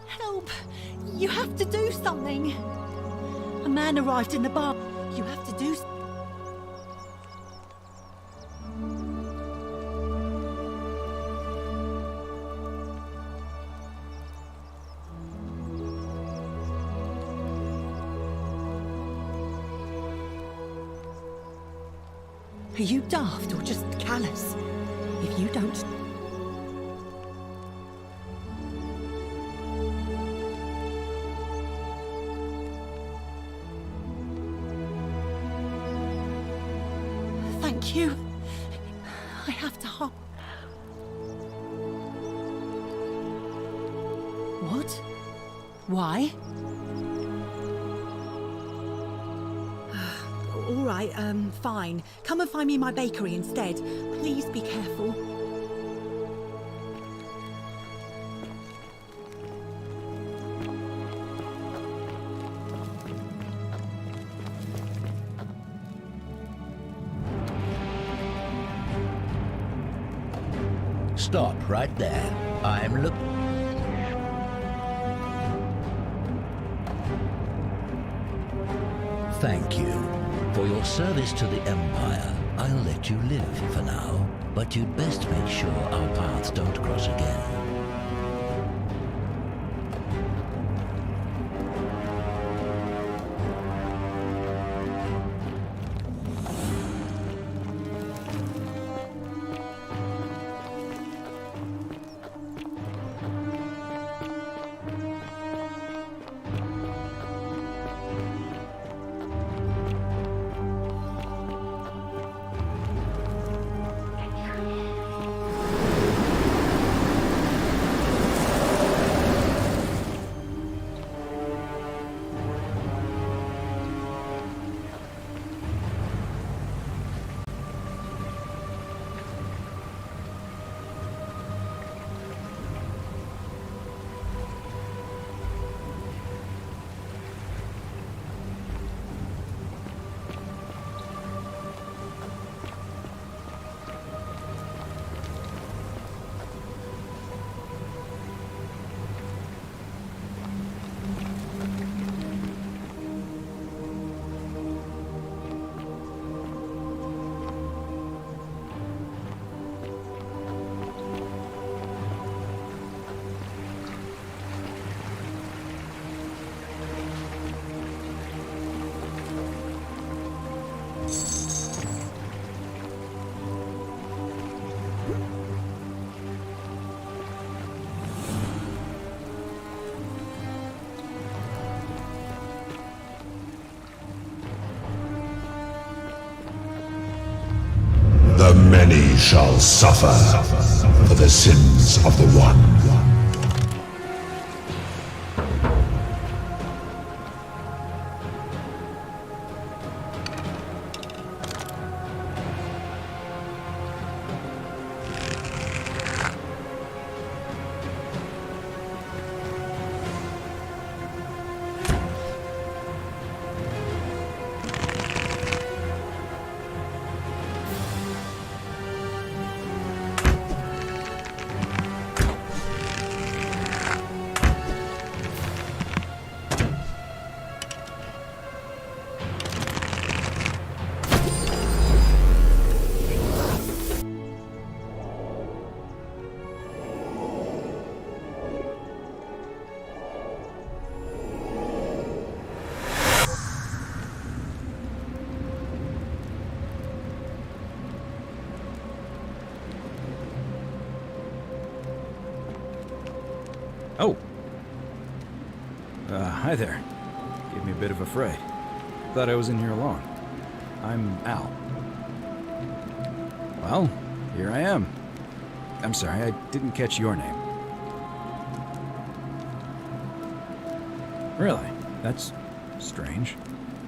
Speaker 12: Help! You have to do something! A man arrived in the bar. You have to do something. Are you daft or just callous? If you don't... Thank you. I have to hop. What? Why? All right, fine. Come and find me in my bakery instead. Please be careful.
Speaker 14: Stop right there. I'm looking. Thank you. For your service to the Empire, I'll let you live for now, but you'd best make sure our paths don't cross again.
Speaker 6: The many shall suffer for the sins of the one.
Speaker 15: Oh. Hi there. Gave me a bit of a fright. Thought I was in here alone. I'm Al. Well, here I am. I'm sorry, I didn't catch your name. Really? That's strange.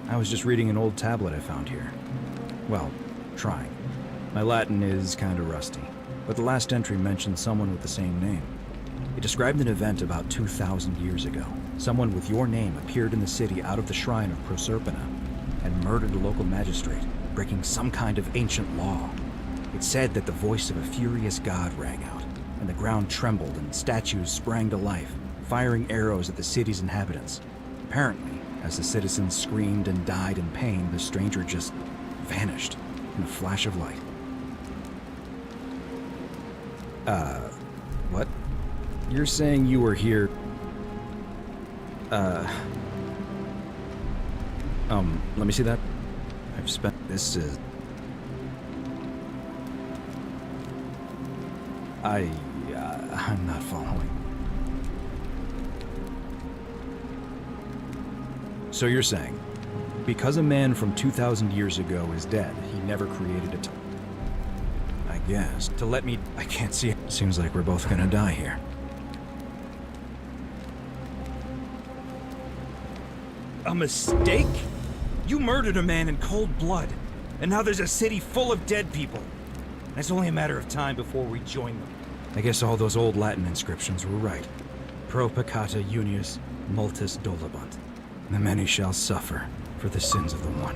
Speaker 15: I was just reading an old tablet I found here. Well, trying. My Latin is kinda rusty, but the last entry mentioned someone with the same name. It described an event about 2,000 years ago. Someone with your name appeared in the city out of the shrine of Proserpina and murdered a local magistrate, breaking some kind of ancient law. It said that the voice of a furious god rang out, and the ground trembled and statues sprang to life, firing arrows at the city's inhabitants. Apparently, as the citizens screamed and died in pain, the stranger just vanished in a flash of light. What? You're saying you were here... let me see that. I've spent... This is... I'm not following. So you're saying, because a man from 2,000 years ago is dead, he never created a time? I guess. To let me... I can't see it. Seems like we're both gonna die here.
Speaker 16: A mistake? You murdered a man in cold blood, and now there's a city full of dead people. And it's only a matter of time before we join them.
Speaker 15: I guess all those old Latin inscriptions were right. Pro peccata unius multis dolabunt. The many shall suffer for the sins of the one.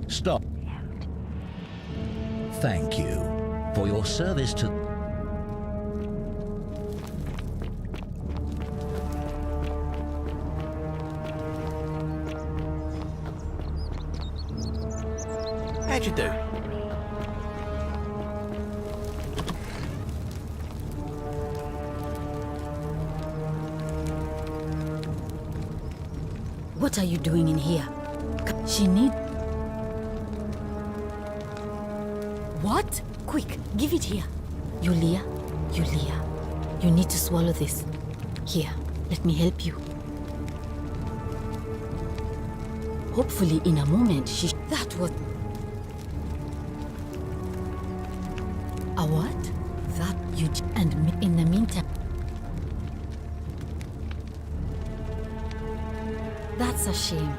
Speaker 14: Stop. Thank you for your service to...
Speaker 9: How'd you do?
Speaker 2: What are you doing in here? She need... What? Quick, give it here. Yulia, you need to swallow this. Here, let me help you. Hopefully in a moment she... That was... A what? That you... And me in the meantime... That's a shame.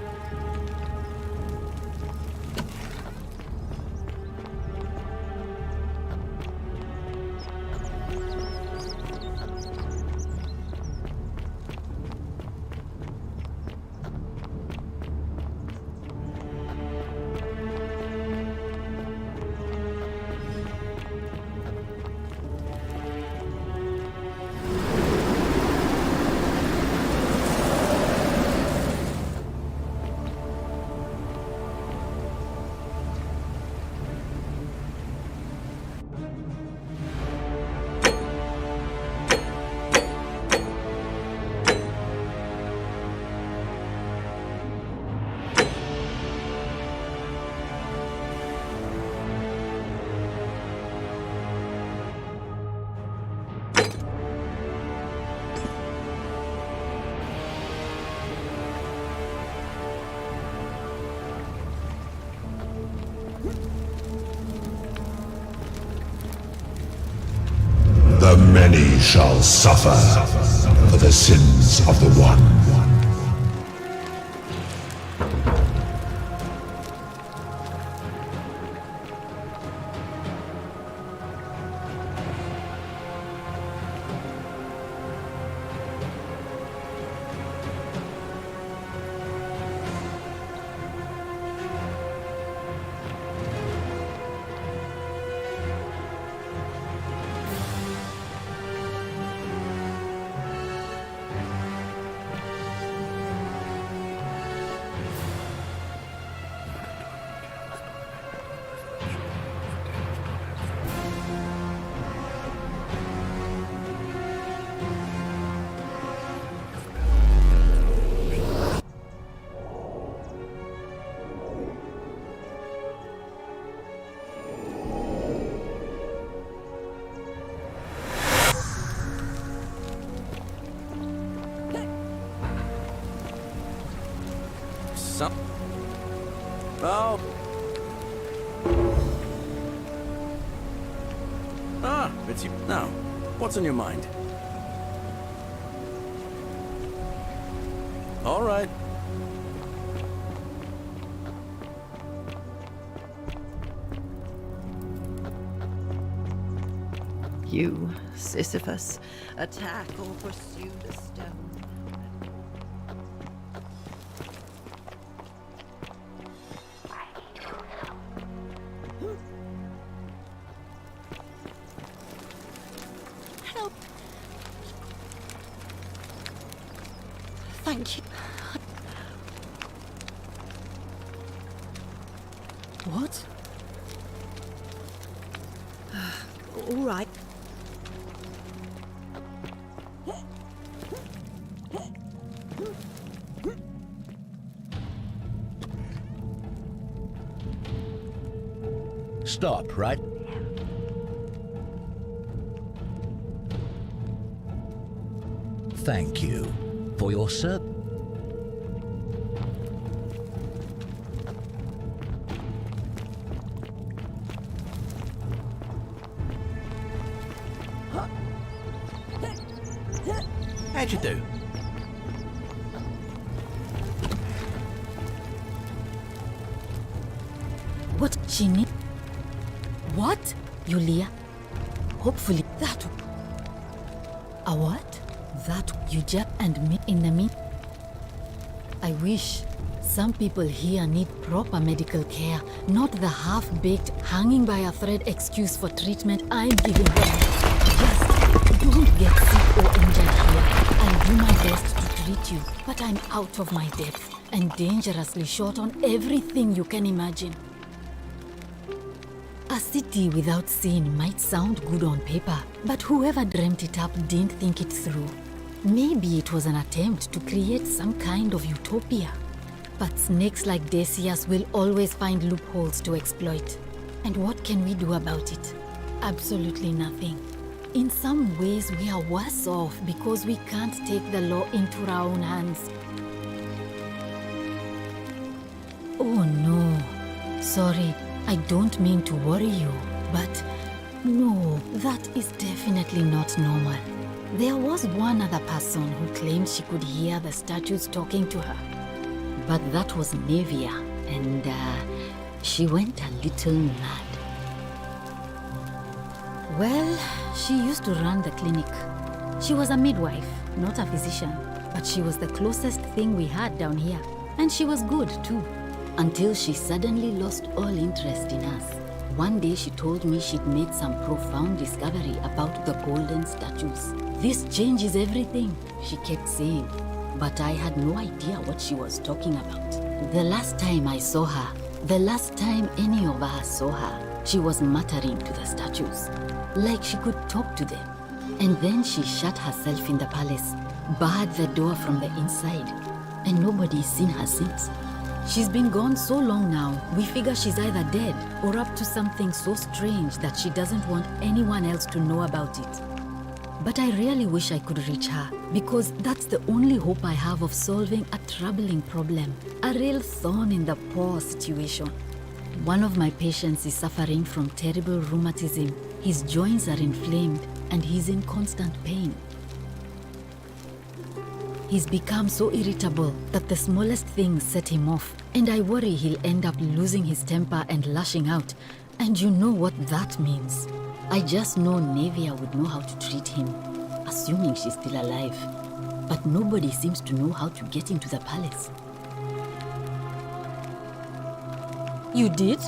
Speaker 6: The many shall suffer for the sins of the one.
Speaker 1: Oh. Ah, it's you. Now, what's on your mind? All right.
Speaker 5: You, Sisyphus, attack or pursue the stone.
Speaker 12: Help! Thank you. What? All right.
Speaker 14: Stop, right? Thank you for your service.
Speaker 9: How'd you do?
Speaker 17: What she need? What? Yulia? Hopefully that... A what? That you Jack and me in the meet? I wish. Some people here need proper medical care, not the half-baked, hanging by a thread excuse for treatment I'm giving them. Just don't get sick or injured here. I'll do my best to treat you, but I'm out of my depth and dangerously short on everything you can imagine. A city without sin might sound good on paper, but whoever dreamt it up didn't think it through. Maybe it was an attempt to create some kind of utopia. But snakes like Decius will always find loopholes to exploit. And what can we do about it? Absolutely nothing. In some ways, we are worse off because we can't take the law into our own hands. Oh no. Sorry, I don't mean to worry you, but no, that is definitely not normal. There was one other person who claimed she could hear the statues talking to her. But that was Nevia, and she went a little mad. Well, she used to run the clinic. She was a midwife, not a physician, but she was the closest thing we had down here. And she was good, too. Until she suddenly lost all interest in us. One day she told me she'd made some profound discovery about the golden statues. This changes everything, she kept saying. But I had no idea what she was talking about. The last time I saw her, the last time any of us saw her, she was muttering to the statues, like she could talk to them. And then she shut herself in the palace, barred the door from the inside, and nobody's seen her since. She's been gone so long now, we figure she's either dead or up to something so strange that she doesn't want anyone else to know about it. But I really wish I could reach her, because that's the only hope I have of solving a troubling problem, a real thorn in the paw situation. One of my patients is suffering from terrible rheumatism. His joints are inflamed and he's in constant pain. He's become so irritable that the smallest things set him off, and I worry he'll end up losing his temper and lashing out. And you know what that means. I just know Nevia would know how to treat him, assuming she's still alive. But nobody seems to know how to get into the palace. You did?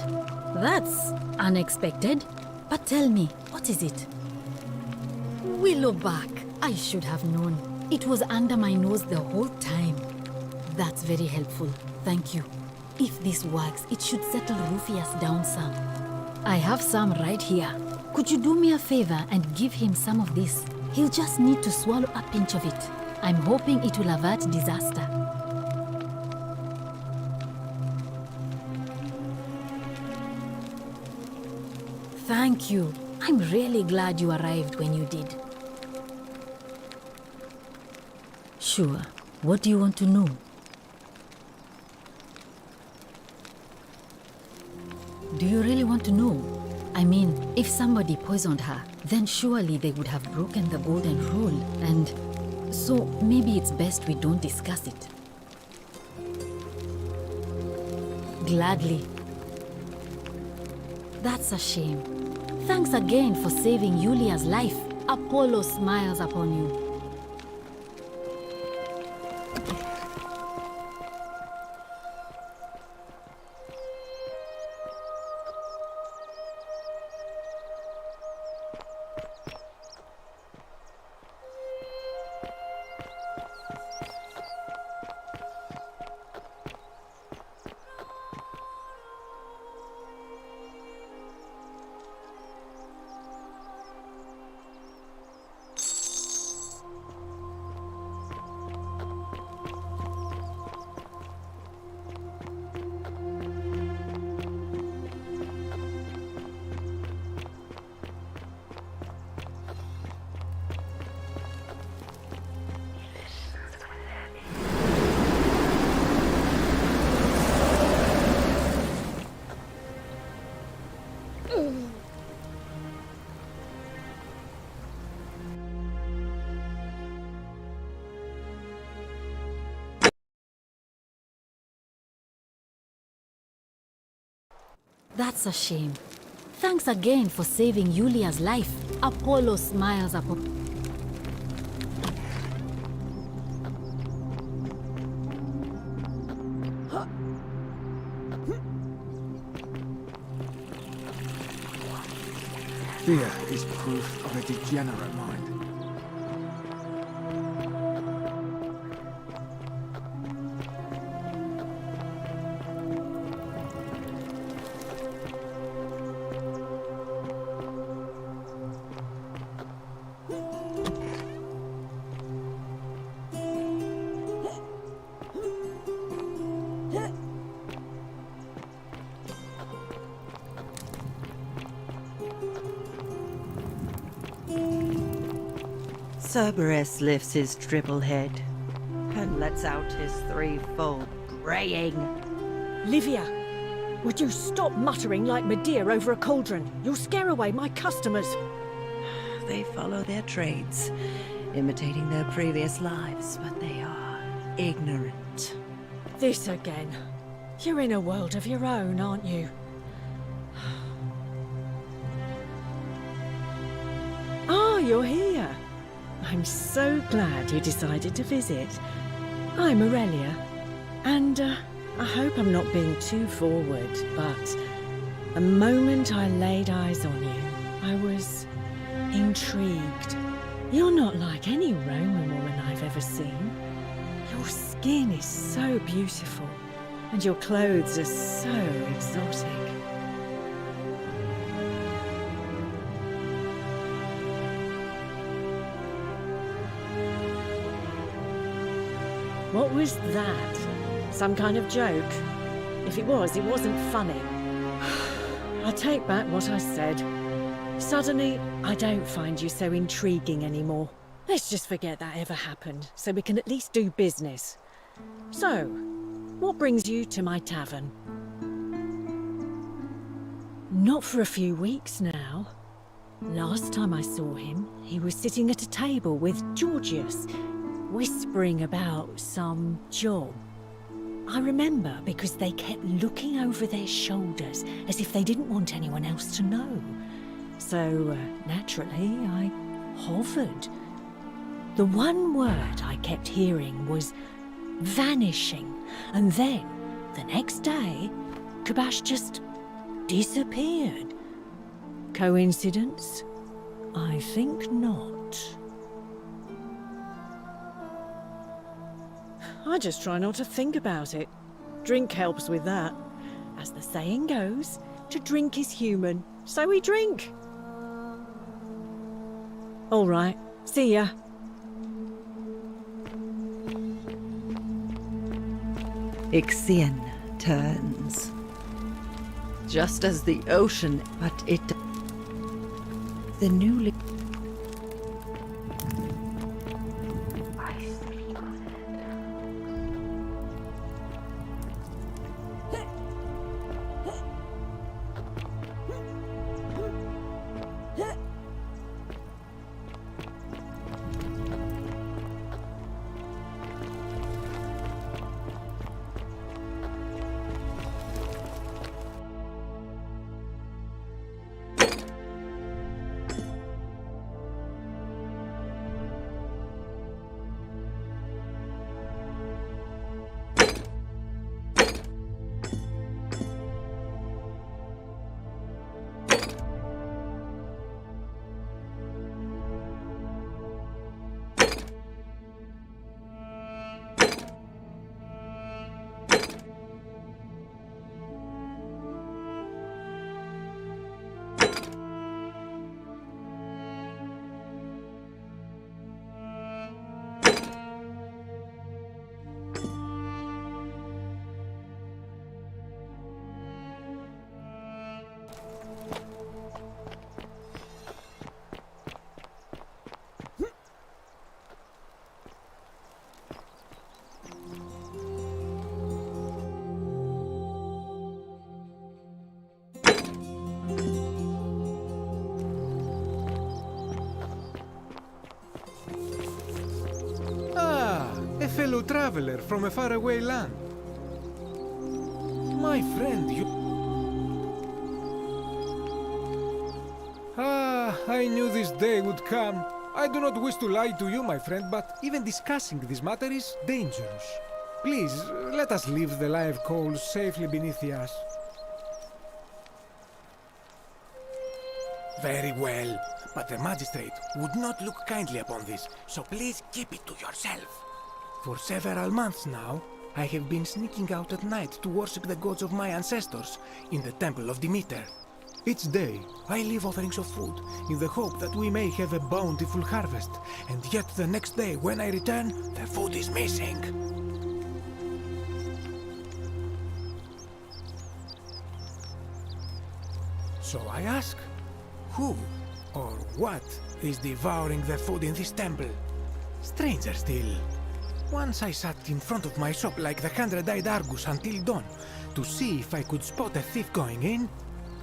Speaker 17: That's unexpected. But tell me, what is it? Willowback. I should have known. It was under my nose the whole time. That's very helpful. Thank you. If this works, it should settle Rufius down some. I have some right here. Could you do me a favor and give him some of this? He'll just need to swallow a pinch of it. I'm hoping it will avert disaster. Thank you. I'm really glad you arrived when you did. Sure. What do you want to know? Do you really want to know? I mean, if somebody poisoned her, then surely they would have broken the golden rule, and so maybe it's best we don't discuss it. Gladly. That's a shame. Thanks again for saving Yulia's life. Apollo smiles upon you. That's a shame. Thanks again for saving Yulia's life. Apollo smiles upon...
Speaker 4: Fear is proof of a degenerate mind.
Speaker 5: Cerberus lifts his triple head and lets out his threefold braying.
Speaker 12: Livia, would you stop muttering like Medea over a cauldron? You'll scare away my customers.
Speaker 5: They follow their trades, imitating their previous lives, but they are ignorant.
Speaker 12: This again. You're in a world of your own, aren't you? Ah, you're here. I'm so glad you decided to visit. I'm Aurelia, and I hope I'm not being too forward, but the moment I laid eyes on you, I was intrigued. You're not like any Roman woman I've ever seen. Your skin is so beautiful, and your clothes are so exotic. What was that? Some kind of joke? If it was, it wasn't funny. I take back what I said. Suddenly, I don't find you so intriguing anymore. Let's just forget that ever happened, so we can at least do business. So, what brings you to my tavern? Not for a few weeks now. Last time I saw him, he was sitting at a table with Georgius, whispering about some job. I remember because they kept looking over their shoulders as if they didn't want anyone else to know. So, naturally, I hovered. The one word I kept hearing was vanishing, and then, the next day, Kabash just disappeared. Coincidence? I think not. I just try not to think about it. Drink helps with that. As the saying goes, to drink is human, so we drink. All right, see ya.
Speaker 5: Ixion turns. Just as the ocean, but it... The newly...
Speaker 10: A fellow traveler from a faraway land. My friend, you... I knew this day would come. I do not wish to lie to you, my friend, but even discussing this matter is dangerous. Please, let us leave the live coals safely beneath the ash. Very well, but the magistrate would not look kindly upon this, so please keep it to yourself. For several months now, I have been sneaking out at night to worship the gods of my ancestors in the temple of Demeter. Each day, I leave offerings of food in the hope that we may have a bountiful harvest, and yet the next day when I return, the food is missing. So I ask, who or what is devouring the food in this temple? Stranger still. Once I sat in front of my shop like the 100-eyed Argus until dawn to see if I could spot a thief going in.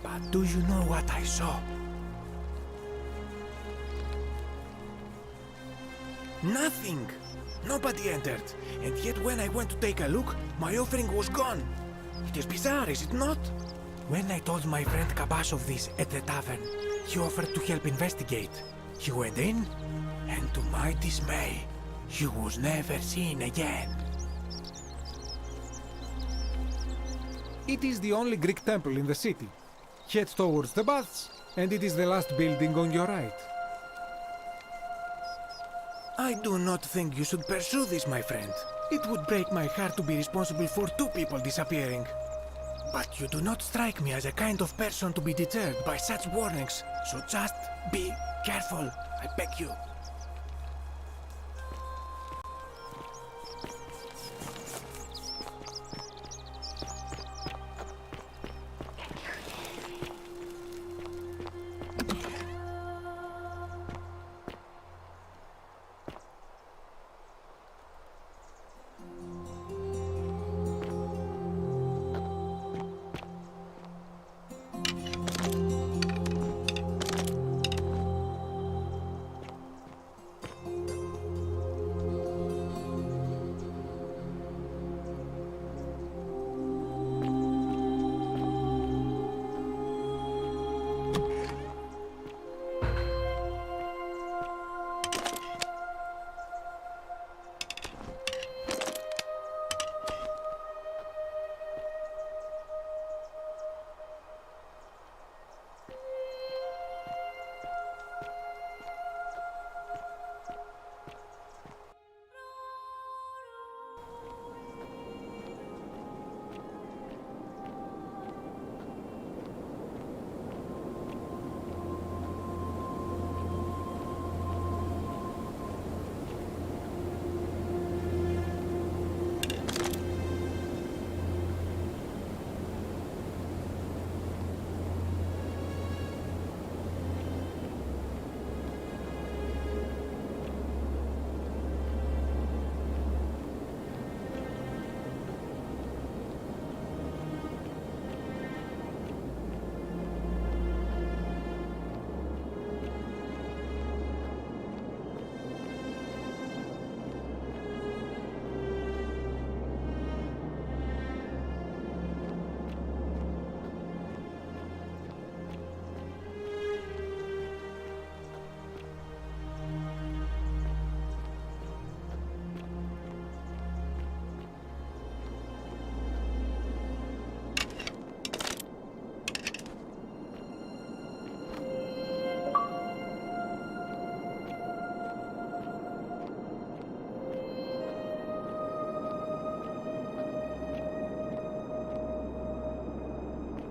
Speaker 10: But do you know what I saw? Nothing! Nobody entered, and yet when I went to take a look, my offering was gone. It is bizarre, is it not? When I told my friend Kabash of this at the tavern, he offered to help investigate. He went in, and to my dismay, he was never seen again. It is the only Greek temple in the city. Head towards the baths, and it is the last building on your right. I do not think you should pursue this, my friend. It would break my heart to be responsible for 2 people disappearing. But you do not strike me as a kind of person to be deterred by such warnings, so just be careful, I beg you.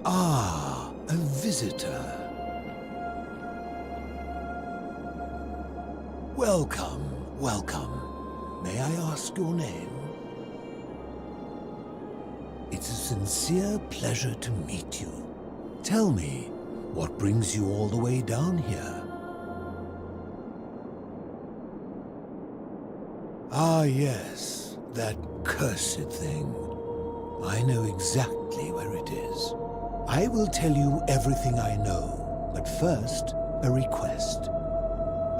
Speaker 18: Ah, a visitor. Welcome, welcome. May I ask your name? It's a sincere pleasure to meet you. Tell me, what brings you all the way down here? Ah, yes, that cursed thing. I know exactly where it is. I will tell you everything I know, but first, a request.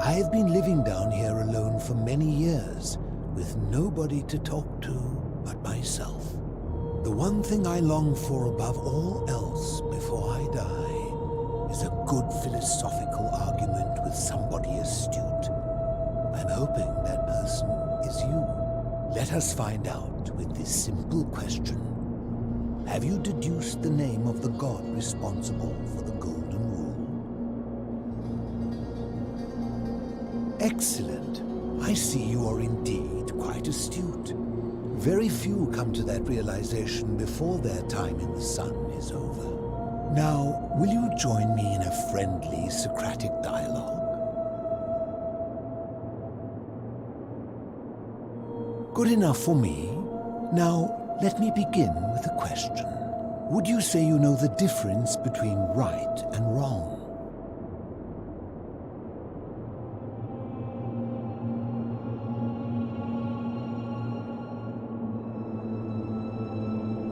Speaker 18: I have been living down here alone for many years, with nobody to talk to but myself. The one thing I long for above all else before I die is a good philosophical argument with somebody astute. I'm hoping that person is you. Let us find out with this simple question. Have you deduced the name of the god responsible for the Golden Rule? Excellent. I see you are indeed quite astute. Very few come to that realization before their time in the sun is over. Now, will you join me in a friendly Socratic dialogue? Good enough for me. Now, let me begin with a question. Would you say you know the difference between right and wrong?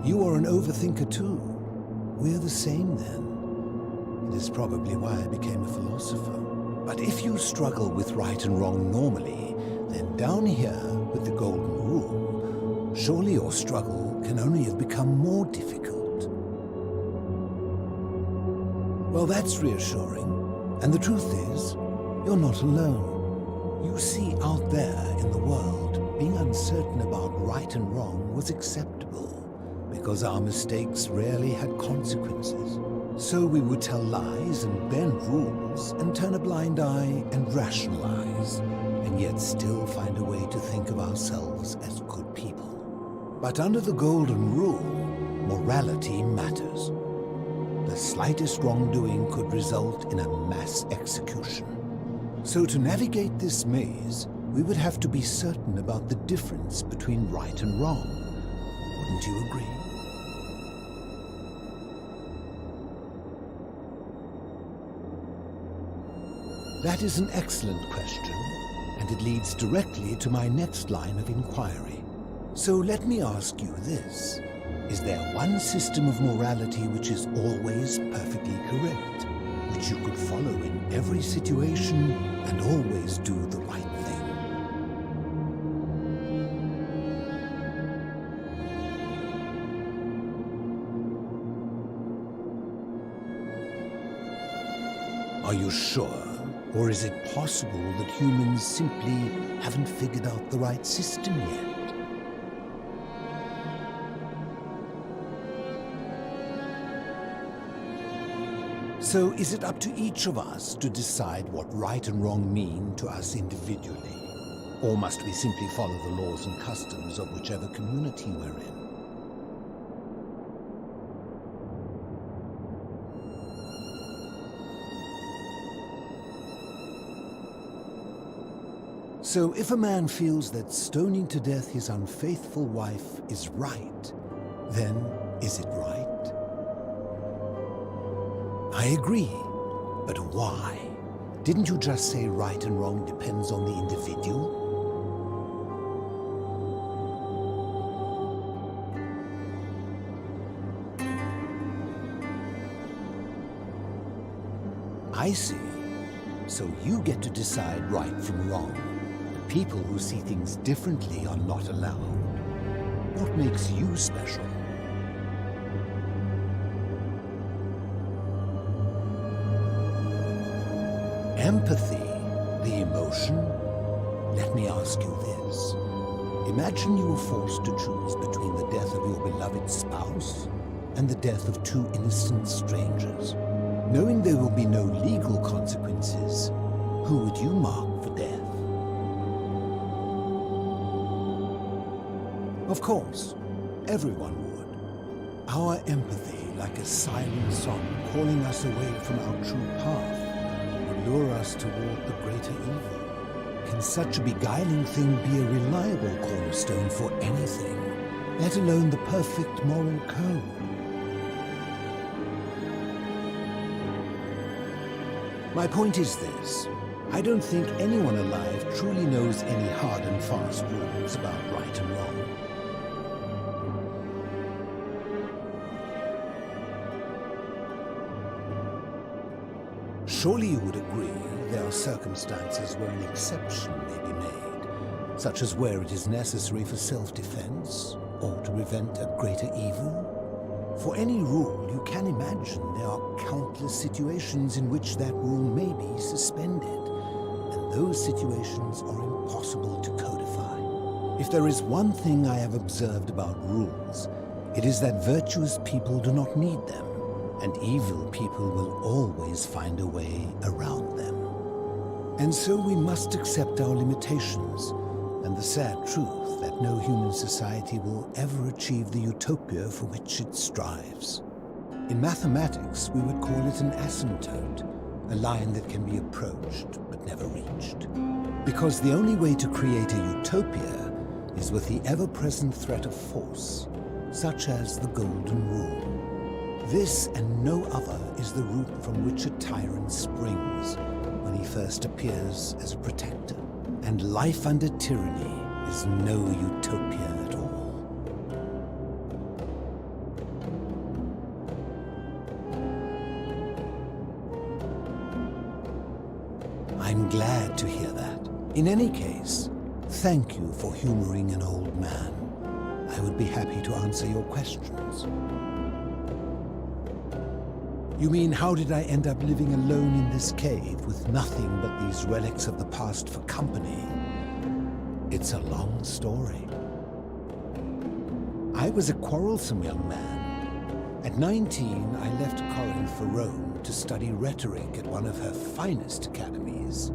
Speaker 18: You are an overthinker too. We're the same then. It is probably why I became a philosopher. But if you struggle with right and wrong normally, then down here with the Golden Rule, surely your struggle can only have become more difficult. Well, that's reassuring. And the truth is, you're not alone. You see, out there in the world, being uncertain about right and wrong was acceptable, because our mistakes rarely had consequences. So we would tell lies and bend rules and turn a blind eye and rationalize, and yet still find a way to think of ourselves as good people. But under the Golden Rule, morality matters. The slightest wrongdoing could result in a mass execution. So to navigate this maze, we would have to be certain about the difference between right and wrong. Wouldn't you agree? That is an excellent question, and it leads directly to my next line of inquiry. So let me ask you this. Is there one system of morality which is always perfectly correct, which you could follow in every situation and always do the right thing? Are you sure? Or is it possible that humans simply haven't figured out the right system yet? So is it up to each of us to decide what right and wrong mean to us individually? Or must we simply follow the laws and customs of whichever community we're in? So if a man feels that stoning to death his unfaithful wife is right, then is it right? I agree, but why? Didn't you just say right and wrong depends on the individual? I see. So you get to decide right from wrong. People who see things differently are not allowed. What makes you special? Empathy, the emotion? Let me ask you this. Imagine you were forced to choose between the death of your beloved spouse and the death of two innocent strangers. Knowing there will be no legal consequences, who would you mark for death? Of course, everyone would. our empathy, like a siren song calling us away from our true path, would lure us toward the greater evil? Can such a beguiling thing be a reliable cornerstone for anything, let alone the perfect moral code? My point is this. I don't think anyone alive truly knows any hard and fast rules about right and wrong. Surely you would agree there are circumstances where an exception may be made, such as where it is necessary for self-defense or to prevent a greater evil. For any rule, you can imagine there are countless situations in which that rule may be suspended, and those situations are impossible to codify. If there is one thing I have observed about rules, it is that virtuous people do not need them, and evil people will always find a way around them. And so we must accept our limitations, and the sad truth that no human society will ever achieve the utopia for which it strives. In mathematics, we would call it an asymptote, a line that can be approached but never reached. Because the only way to create a utopia is with the ever-present threat of force, such as the Golden Rule. This and no other is the root from which a tyrant springs when he first appears as a protector. And life under tyranny is no utopia at all. I'm glad to hear that. In any case, thank you for humoring an old man. I would be happy to answer your questions. You mean, how did I end up living alone in this cave with nothing but these relics of the past for company? It's a long story. I was a quarrelsome young man. At 19, I left Corinth for Rome to study rhetoric at one of her finest academies,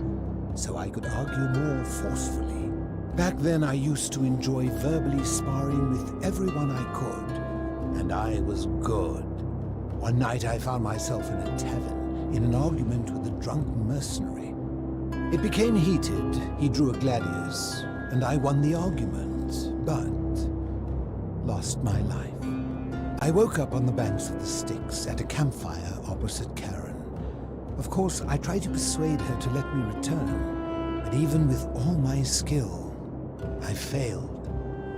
Speaker 18: so I could argue more forcefully. Back then, I used to enjoy verbally sparring with everyone I could, and I was good. One night I found myself in a tavern, in an argument with a drunk mercenary. It became heated, he drew a gladius, and I won the argument, but lost my life. I woke up on the banks of the Styx at a campfire opposite Karen. Of course, I tried to persuade her to let me return, but even with all my skill, I failed.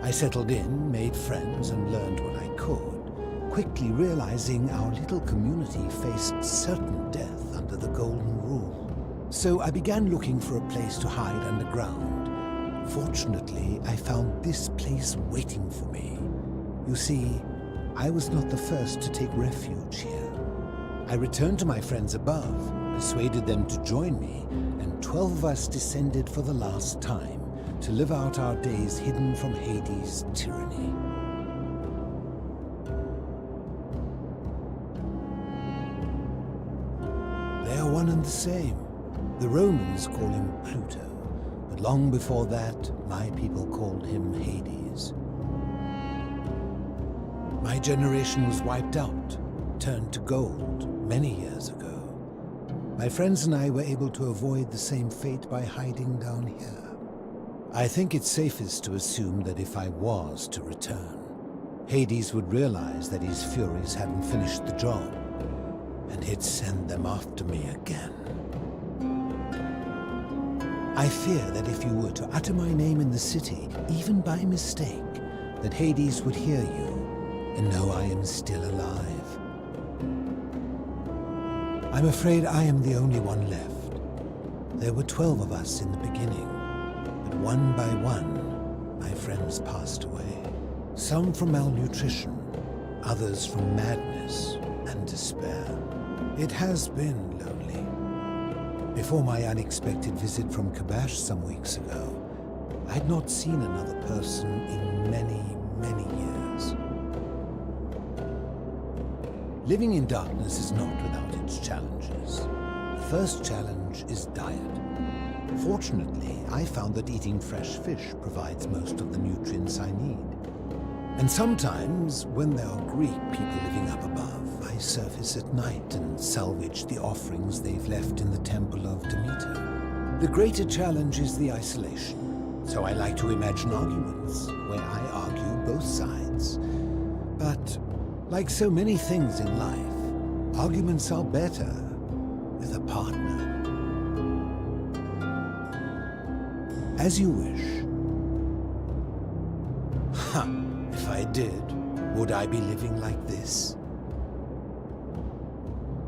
Speaker 18: I settled in, made friends, and learned what I could, quickly realizing our little community faced certain death under the Golden Rule. So I began looking for a place to hide underground. Fortunately, I found this place waiting for me. You see, I was not the first to take refuge here. I returned to my friends above, persuaded them to join me, and 12 of us descended for the last time to live out our days hidden from Hades' tyranny. They are one and the same. The Romans call him Pluto, but long before that, my people called him Hades. My generation was wiped out, turned to gold, many years ago. My friends and I were able to avoid the same fate by hiding down here. I think it's safest to assume that if I was to return, Hades would realize that his furies hadn't finished the job, and he'd send them after me again. I fear that if you were to utter my name in the city, even by mistake, that Hades would hear you and know I am still alive. I'm afraid I am the only one left. There were 12 of us in the beginning, but one by one, my friends passed away. Some from malnutrition, others from madness and despair. It has been lonely. Before my unexpected visit from Kabash some weeks ago, I'd not seen another person in many, many years. Living in darkness is not without its challenges. The first challenge is diet. Fortunately, I found that eating fresh fish provides most of the nutrients I need. And sometimes, when there are Greek people living up above, I surface at night and salvage the offerings they've left in the temple of Demeter. The greater challenge is the isolation, so I like to imagine arguments, where I argue both sides. But, like so many things in life, arguments are better with a partner. As you wish. Ha! If I did, would I be living like this?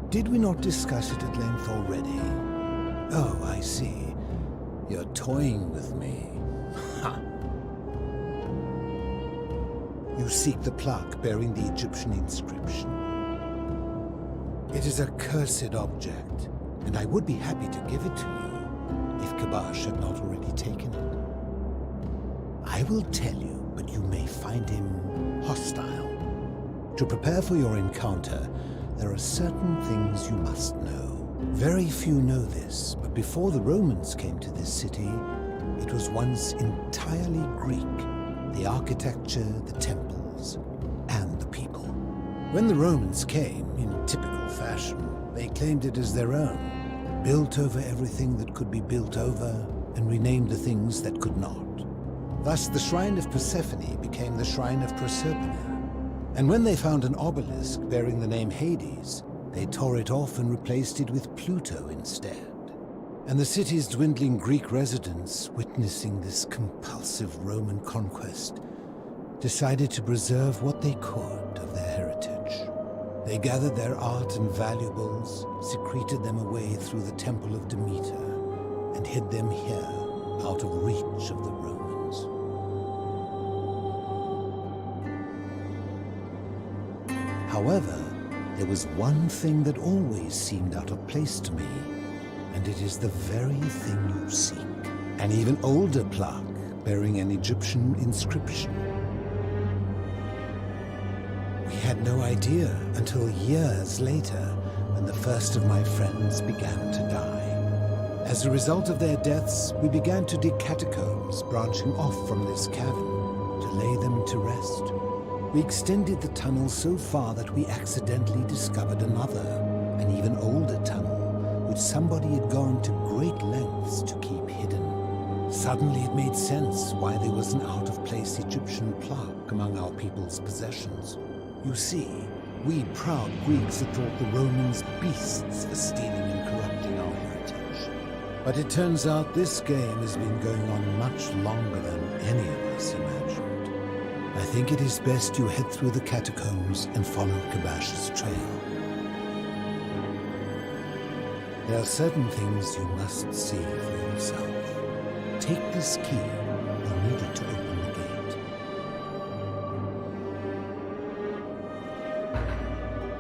Speaker 18: Did we not discuss it at length already? Oh, I see. You're toying with me. Ha! You seek the plaque bearing the Egyptian inscription. It is a cursed object, and I would be happy to give it to you, if Kabash had not already taken it. I will tell you, but you may find him hostile. To prepare for your encounter, there are certain things you must know. Very few know this, but before the Romans came to this city, it was once entirely Greek. The architecture, the temples, and the people. When the Romans came, in typical fashion, they claimed it as their own, built over everything that could be built over, and renamed the things that could not. Thus, the shrine of Persephone became the shrine of Proserpine. And when they found an obelisk bearing the name Hades, they tore it off and replaced it with Pluto instead. And the city's dwindling Greek residents, witnessing this compulsive Roman conquest, decided to preserve what they could of their heritage. They gathered their art and valuables, secreted them away through the Temple of Demeter, and hid them here, out of reach of the Romans. However, there was one thing that always seemed out of place to me, and it is the very thing you seek. An even older plaque bearing an Egyptian inscription. We had no idea until years later, when the first of my friends began to die. As a result of their deaths, we began to dig catacombs branching off from this cavern to lay them to rest. We extended the tunnel so far that we accidentally discovered another, an even older tunnel, which somebody had gone to great lengths to keep hidden. Suddenly it made sense why there was an out-of-place Egyptian plaque among our people's possessions. You see, we proud Greeks had thought the Romans beasts for stealing and corrupting our heritage. But it turns out this game has been going on much longer than any of us imagined. I think it is best you head through the catacombs and follow Kabash's trail. There are certain things you must see for yourself. Take this key. You'll need it to open the gate.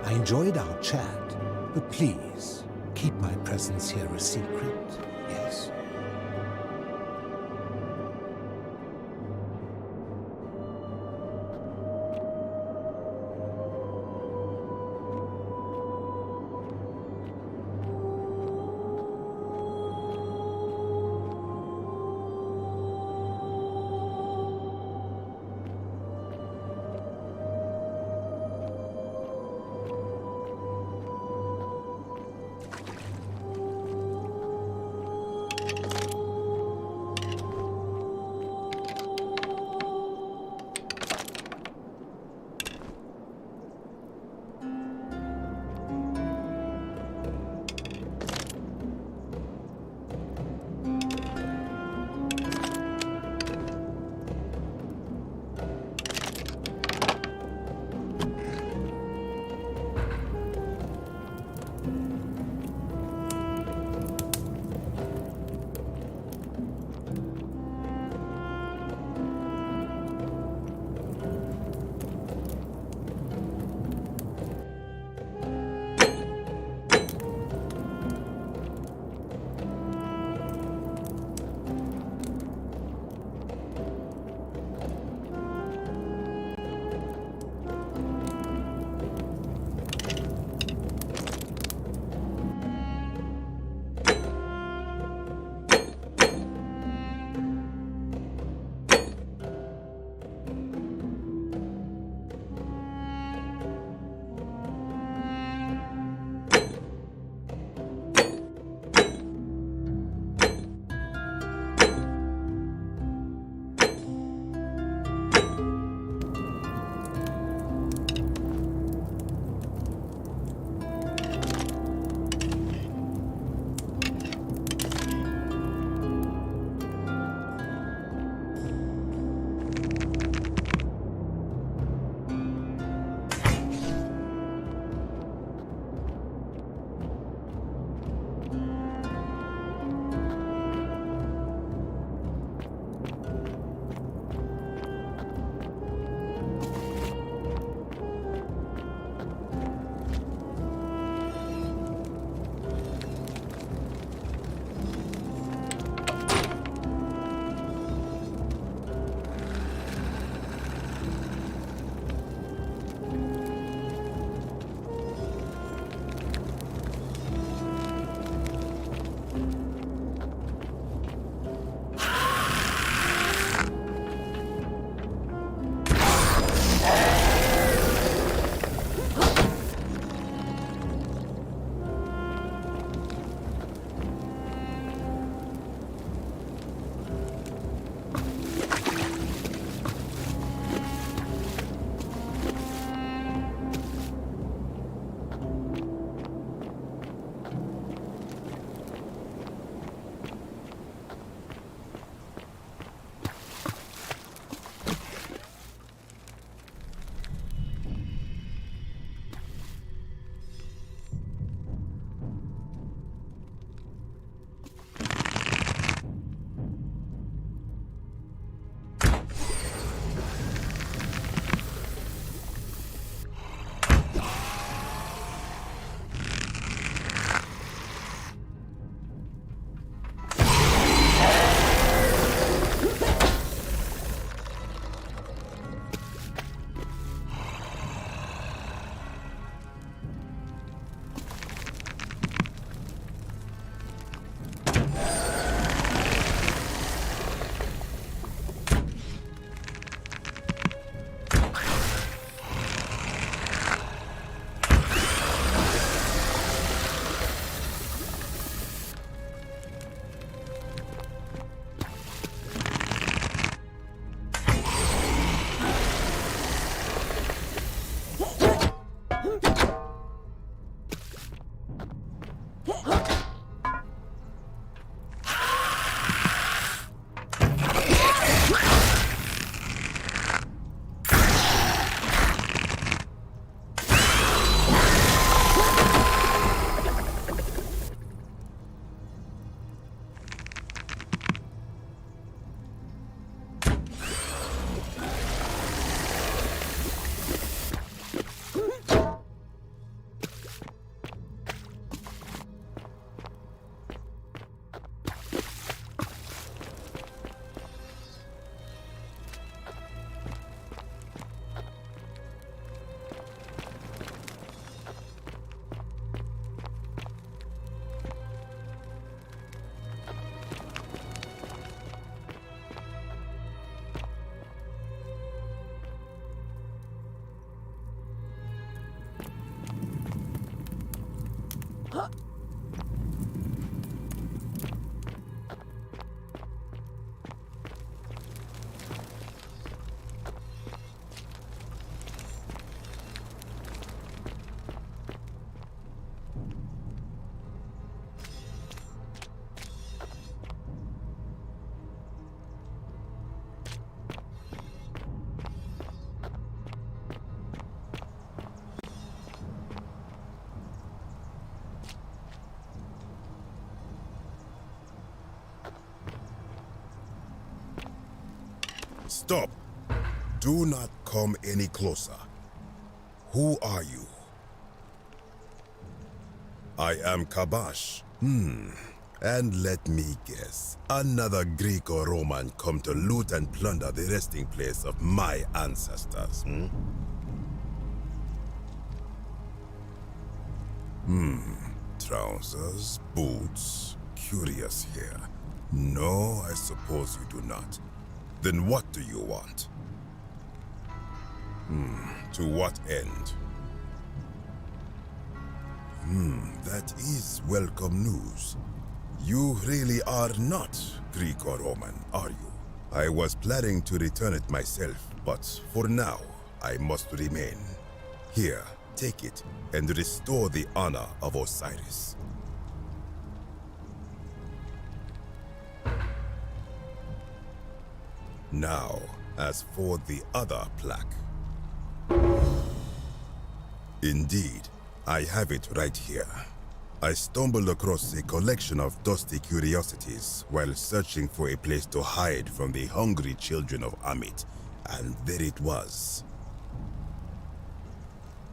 Speaker 18: I enjoyed our chat, but please, keep my presence here a secret, yes?
Speaker 19: Stop! Do not come any closer. Who are you? I am Kabash. And let me guess, another Greek or Roman come to loot and plunder the resting place of my ancestors, Trousers, boots, curious here. No, I suppose you do not. Then what do you want? To what end? That is welcome news. You really are not Greek or Roman, are you? I was planning to return it myself, but for now, I must remain. Here, take it and restore the honor of Osiris. Now, as for the other plaque. Indeed, I have it right here. I stumbled across a collection of dusty curiosities while searching for a place to hide from the hungry children of Amit, and there it was.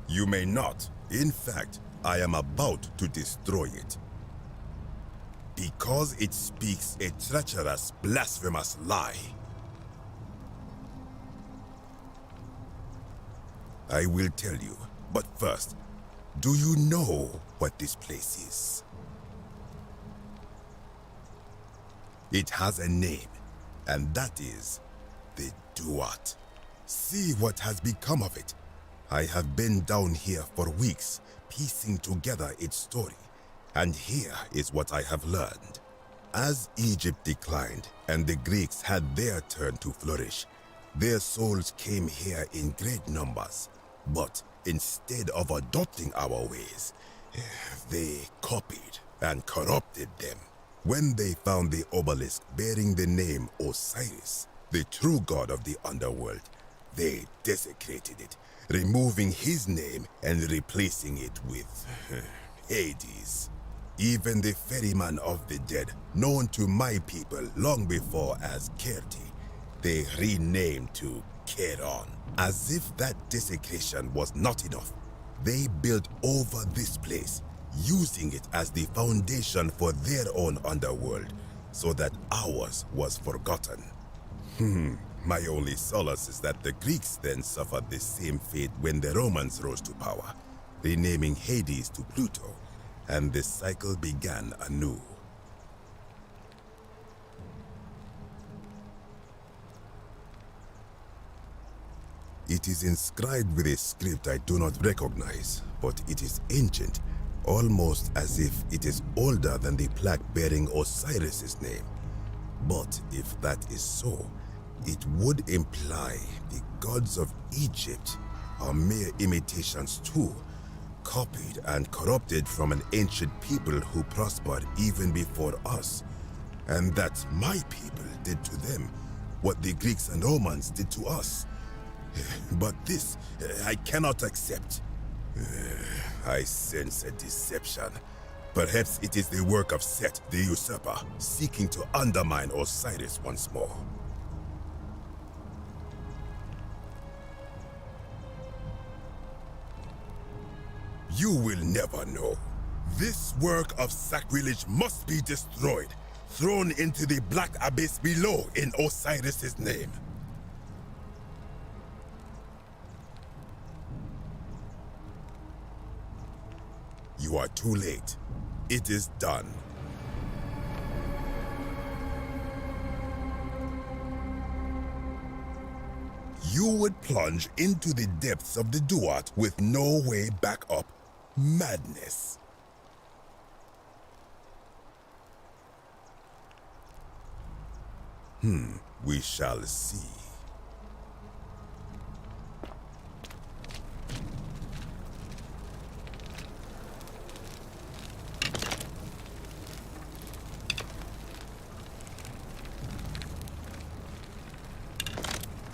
Speaker 19: You may not. In fact, I am about to destroy it. Because it speaks a treacherous, blasphemous lie. I will tell you, but first, do you know what this place is? It has a name, and that is the Duat. See what has become of it. I have been down here for weeks, piecing together its story, and here is what I have learned. As Egypt declined and the Greeks had their turn to flourish, their souls came here in great numbers, but instead of adopting our ways, they copied and corrupted them. When they found the obelisk bearing the name Osiris, the true god of the underworld, they desecrated it, removing his name and replacing it with Hades. Even the ferryman of the dead, known to my people long before as Kerti, they renamed to Keron. As if that desecration was not enough, they built over this place, using it as the foundation for their own underworld, so that ours was forgotten. My only solace is that the Greeks then suffered the same fate when the Romans rose to power, renaming Hades to Pluto, and the cycle began anew. It is inscribed with a script I do not recognize, but it is ancient, almost as if it is older than the plaque bearing Osiris's name. But if that is so, it would imply the gods of Egypt are mere imitations too, copied and corrupted from an ancient people who prospered even before us, and that my people did to them what the Greeks and Romans did to us. But this, I cannot accept. I sense a deception. Perhaps it is the work of Set, the usurper, seeking to undermine Osiris once more. You will never know. This work of sacrilege must be destroyed, thrown into the black abyss below in Osiris's name. You are too late. It is done. You would plunge into the depths of the Duat with no way back up. Madness. We shall see.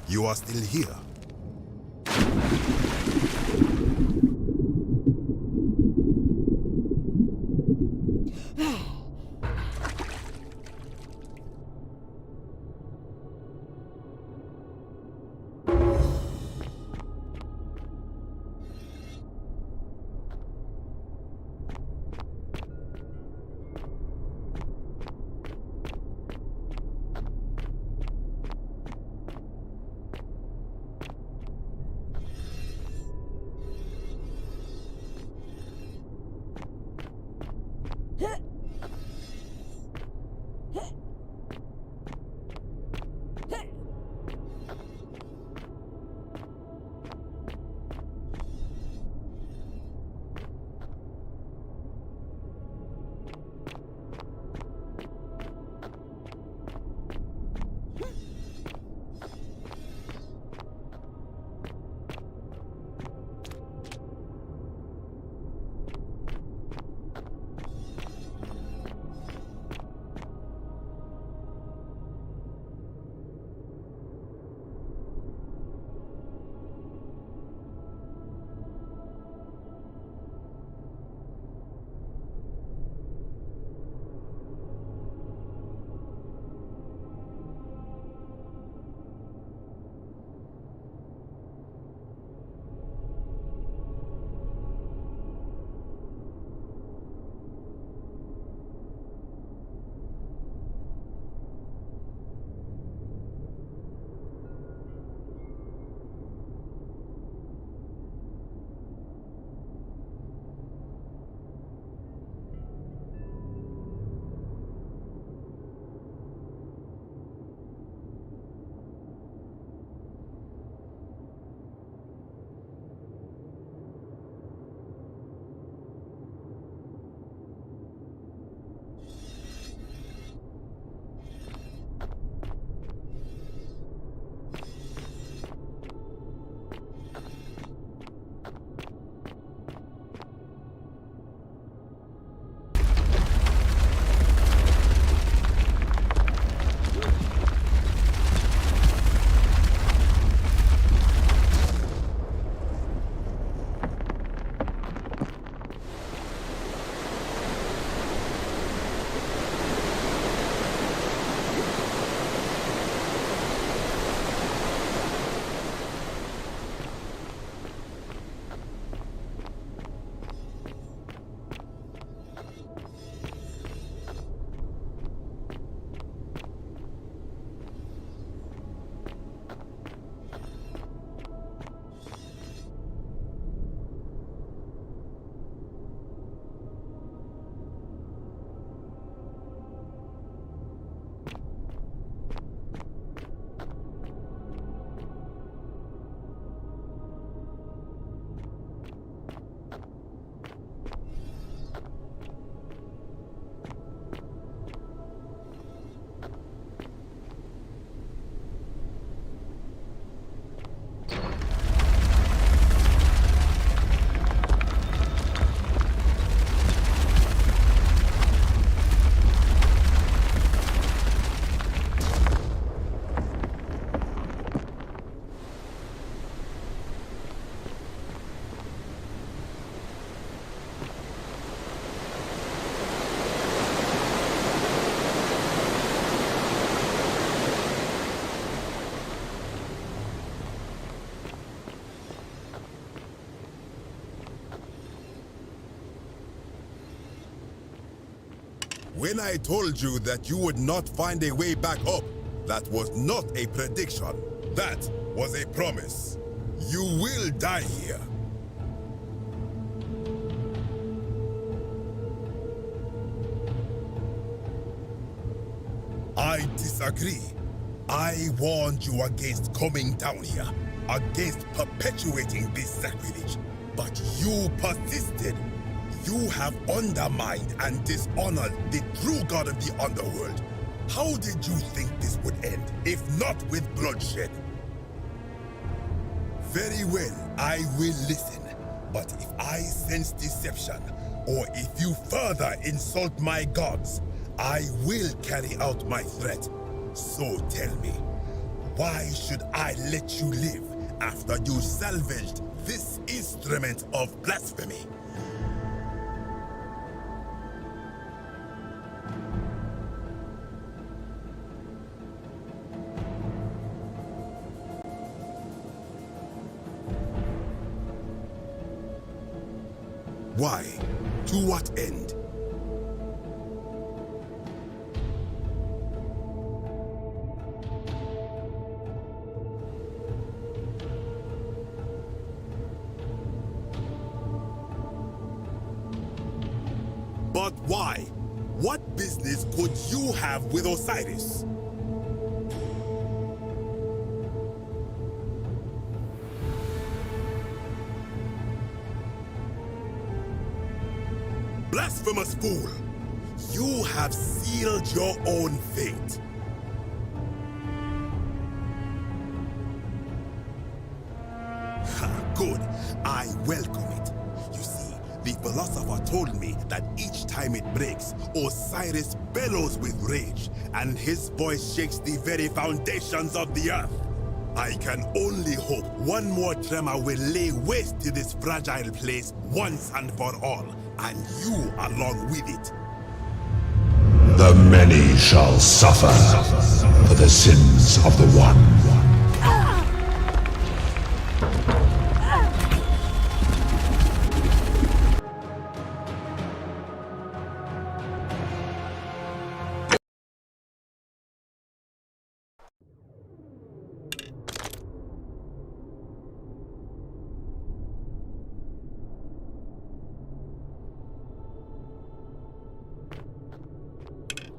Speaker 19: You are still here. When I told you that you would not find a way back up, that was not a prediction. That was a promise. You will die here. I disagree. I warned you against coming down here, against perpetuating this sacrilege, but you persisted. You have undermined and dishonored the true god of the underworld. How did you think this would end, if not with bloodshed? Very well, I will listen. But if I sense deception, or if you further insult my gods, I will carry out my threat. So tell me, why should I let you live after you salvaged this instrument of blasphemy? Why? To what end? But why? What business could you have with Osiris? Blasphemous fool! You have sealed your own fate. Ha, good. I welcome it. You see, the philosopher told me that each time it breaks, Osiris bellows with rage, and his voice shakes the very foundations of the earth. I can only hope one more tremor will lay waste to this fragile place once and for all, and you along with it.
Speaker 6: The many shall suffer for the sins of the one.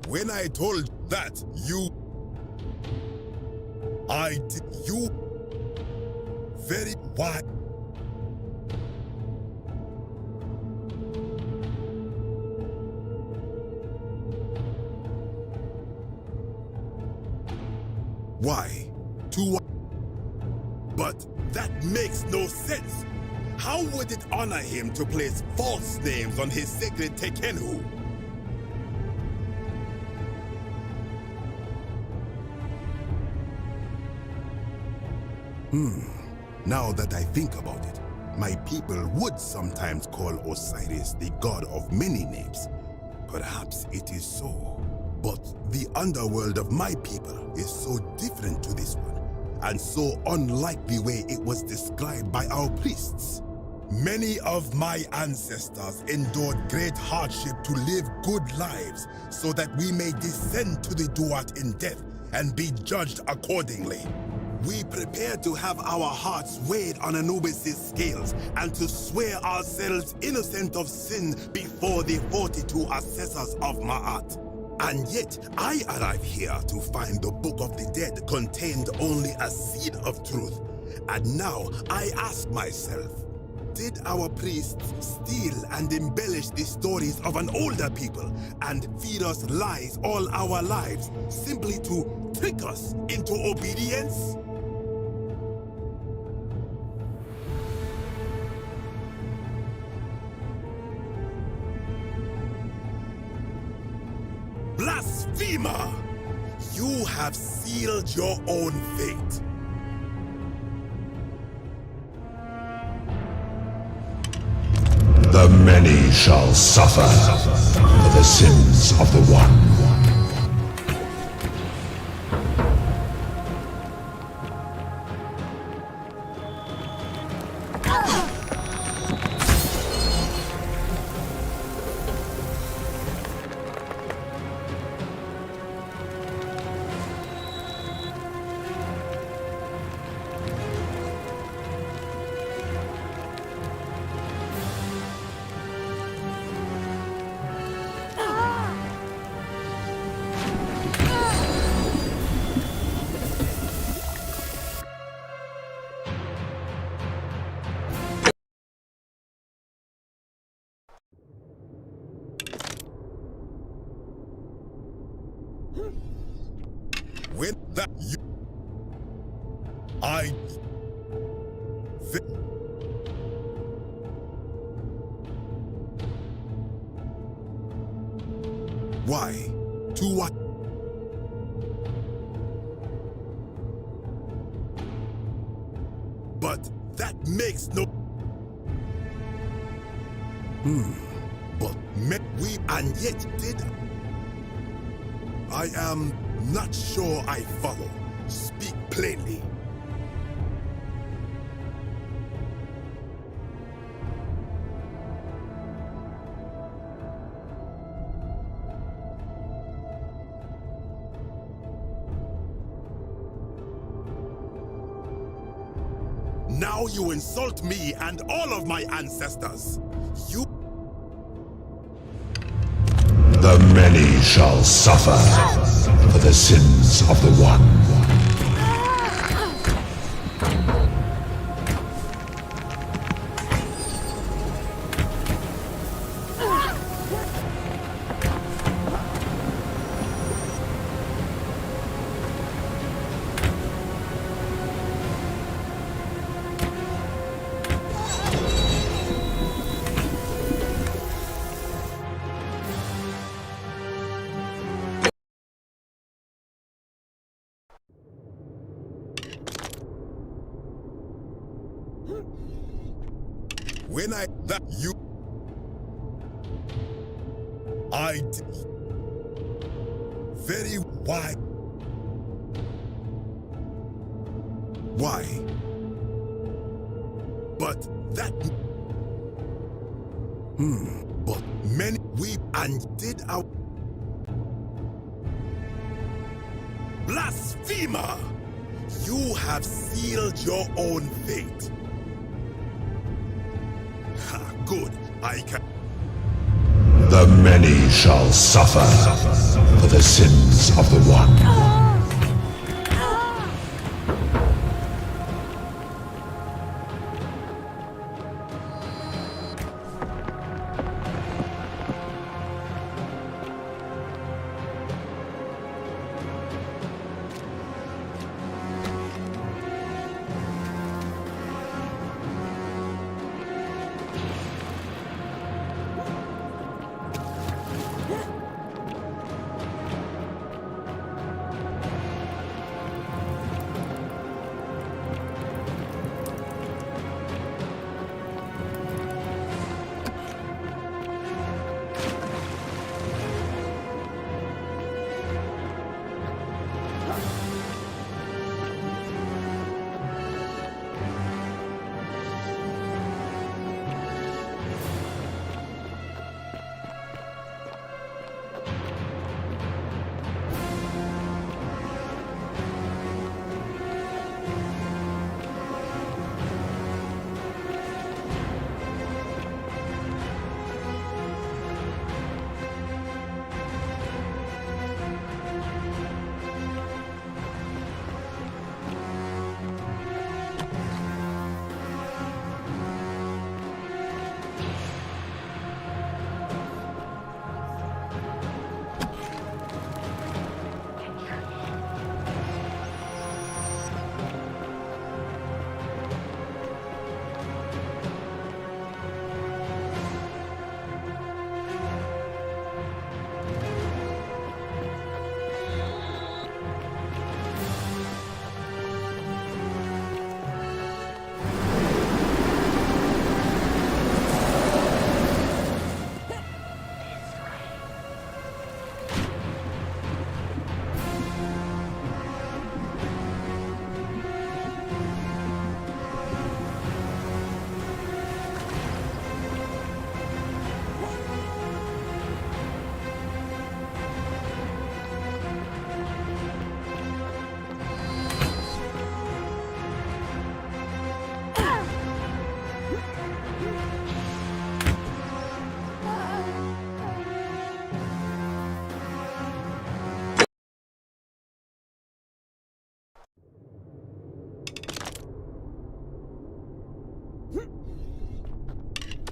Speaker 19: When I told that you very why? Why? To what? But that makes no sense. How would it honor him to place false names on his sacred Tekenu? Now that I think about it, my people would sometimes call Osiris the god of many names. Perhaps it is so. But the underworld of my people is so different to this one, and so unlike the way it was described by our priests. Many of my ancestors endured great hardship to live good lives so that we may descend to the Duat in death and be judged accordingly. We prepare to have our hearts weighed on Anubis' scales and to swear ourselves innocent of sin before the 42 assessors of Ma'at. And yet, I arrive here to find the Book of the Dead contained only a seed of truth. And now I ask myself, did our priests steal and embellish the stories of an older people and feed us lies all our lives simply to trick us into obedience? Blasphemer! You have sealed your own fate.
Speaker 6: The many shall suffer for the sins of the one.
Speaker 19: When that you... I... Why? To what? But that makes no... But we and yet did... I am not sure I follow. Speak plainly. Now you insult me and all of my ancestors. You...
Speaker 6: The many shall suffer for the sins of the one.
Speaker 19: When I... that you... I... Very... Why? Why? But that... But many we and did our... Blasphemer! You have sealed your own fate. Good, I can...
Speaker 6: The many shall suffer for the sins of the one.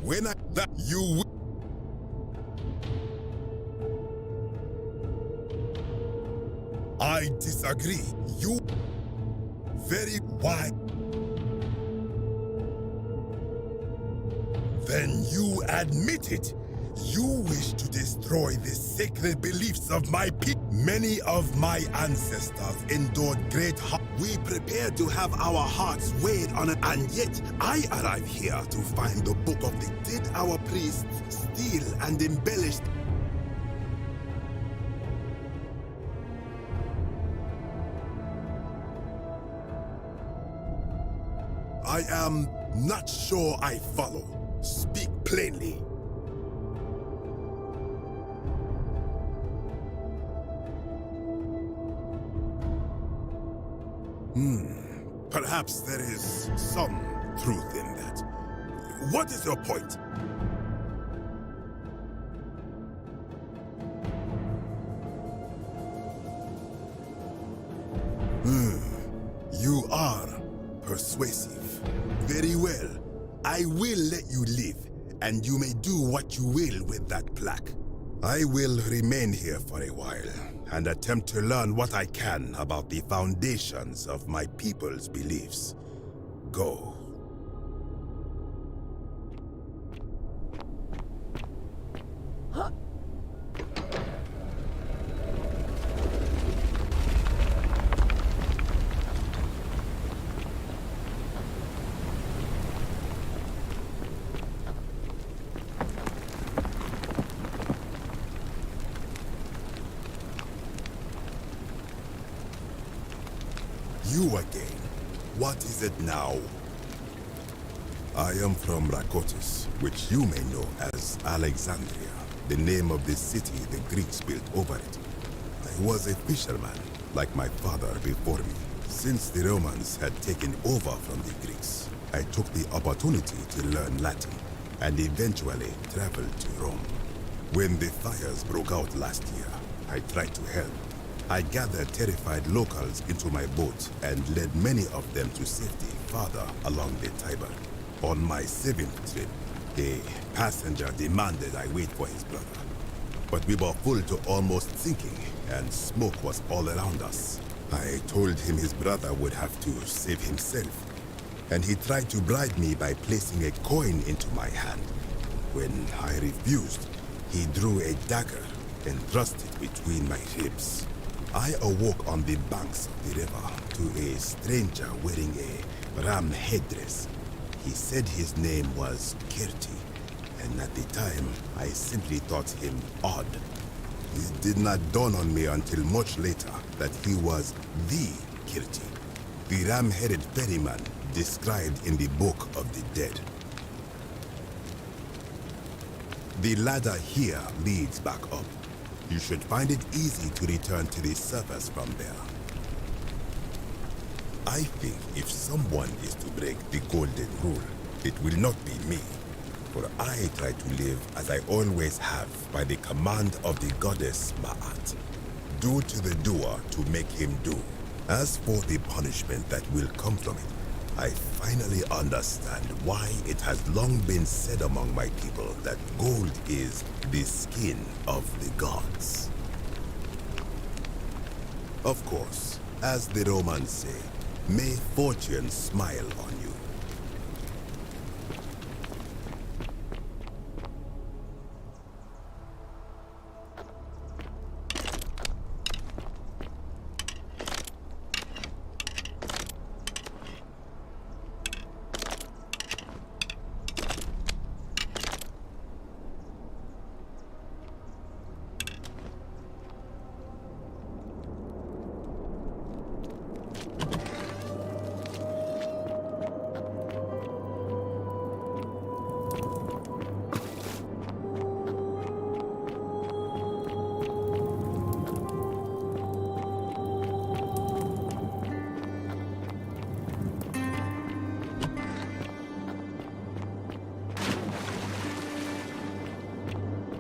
Speaker 19: When I... that you... I disagree. You... Very why? Then you admit it. You wish to destroy the sacred beliefs of my people. Many of my ancestors endured great harm. We prepared to have our hearts weighed on it, and yet I arrive here to find the book of the did our priests steal and embellish. I am not sure I follow. Speak plainly. Perhaps there is some truth in that. What is your point? You are persuasive. Very well. I will let you live, and you may do what you will with that plaque. I will remain here for a while, and attempt to learn what I can about the foundations of my people's beliefs. Go. You again. What is it now? I am from Rakotis, which you may know as Alexandria, the name of the city the Greeks built over it. I was a fisherman, like my father before me. Since the Romans had taken over from the Greeks, I took the opportunity to learn Latin, and eventually traveled to Rome. When the fires broke out last year, I tried to help. I gathered terrified locals into my boat and led many of them to safety farther along the Tiber. On my 7th trip, a passenger demanded I wait for his brother. But we were full to almost sinking, and smoke was all around us. I told him his brother would have to save himself, and he tried to bribe me by placing a coin into my hand. When I refused, he drew a dagger and thrust it between my ribs. I awoke on the banks of the river to a stranger wearing a ram headdress. He said his name was Kirti, and at the time, I simply thought him odd. It did not dawn on me until much later that he was the Kirti, the ram-headed ferryman described in the Book of the Dead. The ladder here leads back up. You should find it easy to return to the surface from there. I think if someone is to break the golden rule, it will not be me. For I try to live as I always have by the command of the goddess Ma'at. Do to the doer to make him do. As for the punishment that will come from it, I finally understand why it has long been said among my people that gold is the skin of the gods. Of course, as the Romans say, may fortune smile on you.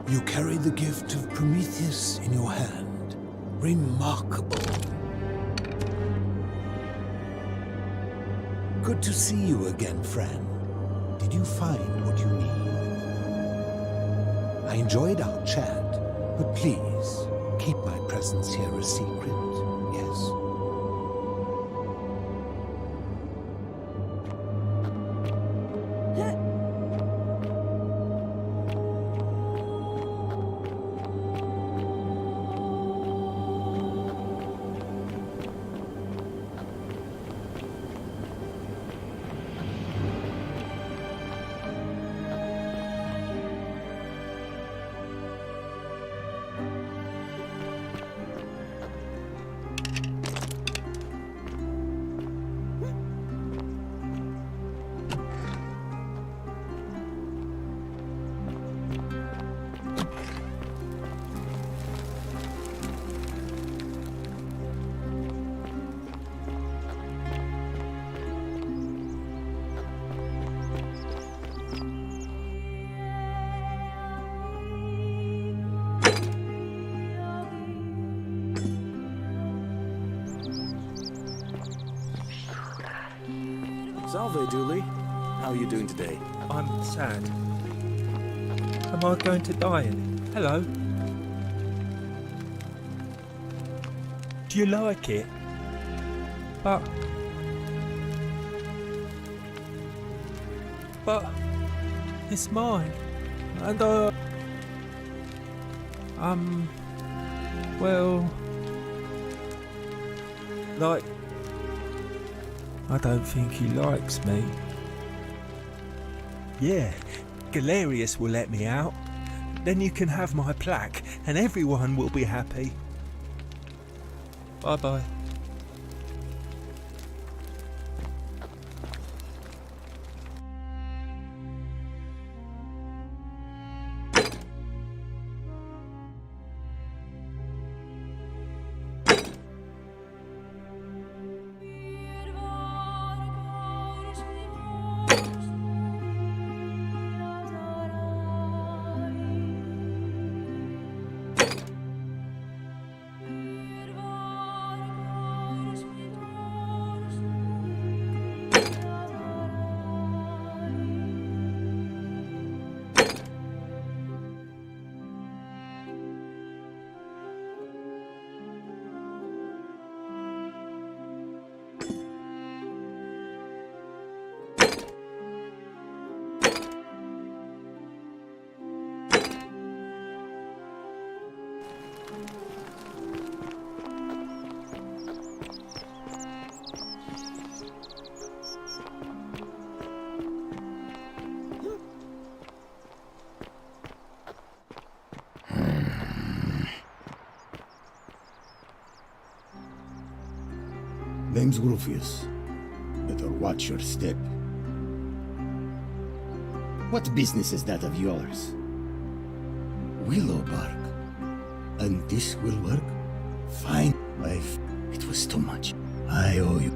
Speaker 18: You carry the gift of Prometheus in your hand. Remarkable. Good to see you again, friend. Did you find what you need? I enjoyed our chat, but please, keep my presence here a secret. Yes.
Speaker 1: Salve, Dooley. How are you doing today?
Speaker 11: I'm sad. Am I going to die? Hello. Do you like it? But it's mine. And well, like, I don't think he likes me. Yeah, Galerius will let me out. Then you can have my plaque and everyone will be happy. Bye-bye.
Speaker 18: Name's Rufius. Better watch your step. What business is that of yours? Willow bark. And this will work? Fine, wife. It was too much. I owe you.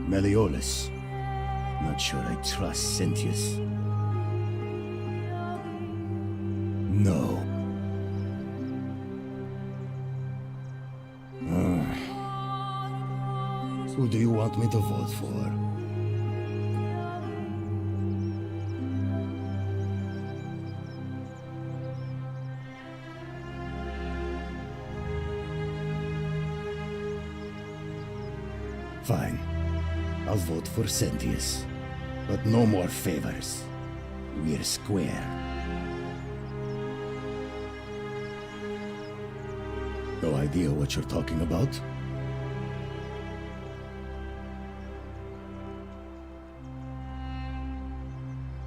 Speaker 18: Malleolus. Not sure I trust Sentius. No. Who do you want me to vote for? Fine. I'll vote for Sentius. But no more favors. We're square. No idea what you're talking about?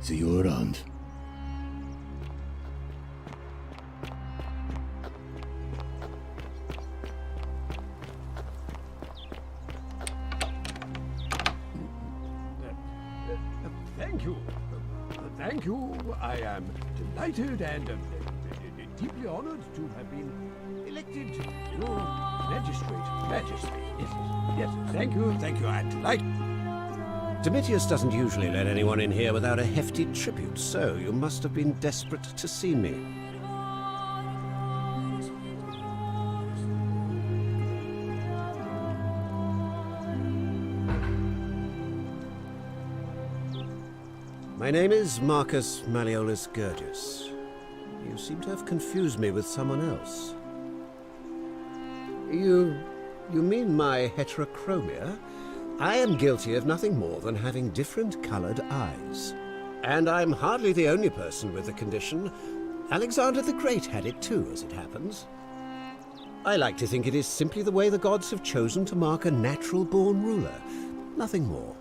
Speaker 18: See you around.
Speaker 7: Thank you. Thank you. I am delighted and deeply honored to have been elected your magistrate. Yes, thank you. I'm delighted.
Speaker 20: Domitius doesn't usually let anyone in here without a hefty tribute, so you must have been desperate to see me. My name is Marcus Malleolus Gurdius. You seem to have confused me with someone else. You mean my heterochromia? I am guilty of nothing more than having different colored eyes. And I'm hardly the only person with the condition. Alexander the Great had it too, as it happens. I like to think it is simply the way the gods have chosen to mark a natural-born ruler. Nothing more.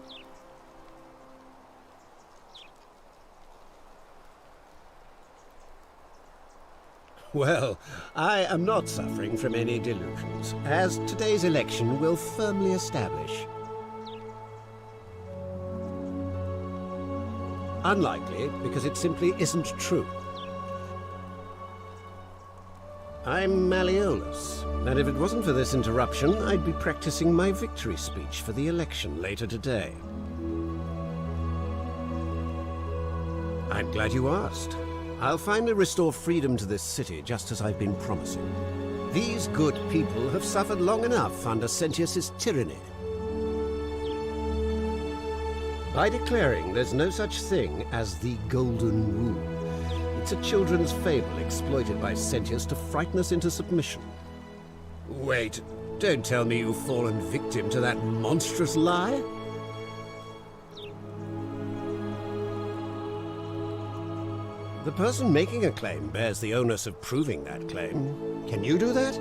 Speaker 20: Well, I am not suffering from any delusions, as today's election will firmly establish. Unlikely, because it simply isn't true. I'm Malleolus, and if it wasn't for this interruption, I'd be practicing my victory speech for the election later today. I'm glad you asked. I'll finally restore freedom to this city, just as I've been promising. These good people have suffered long enough under Sentius's tyranny. By declaring there's no such thing as the Golden Rule, it's a children's fable exploited by Sentius to frighten us into submission. Wait, don't tell me you've fallen victim to that monstrous lie? The person making a claim bears the onus of proving that claim. Can you do that?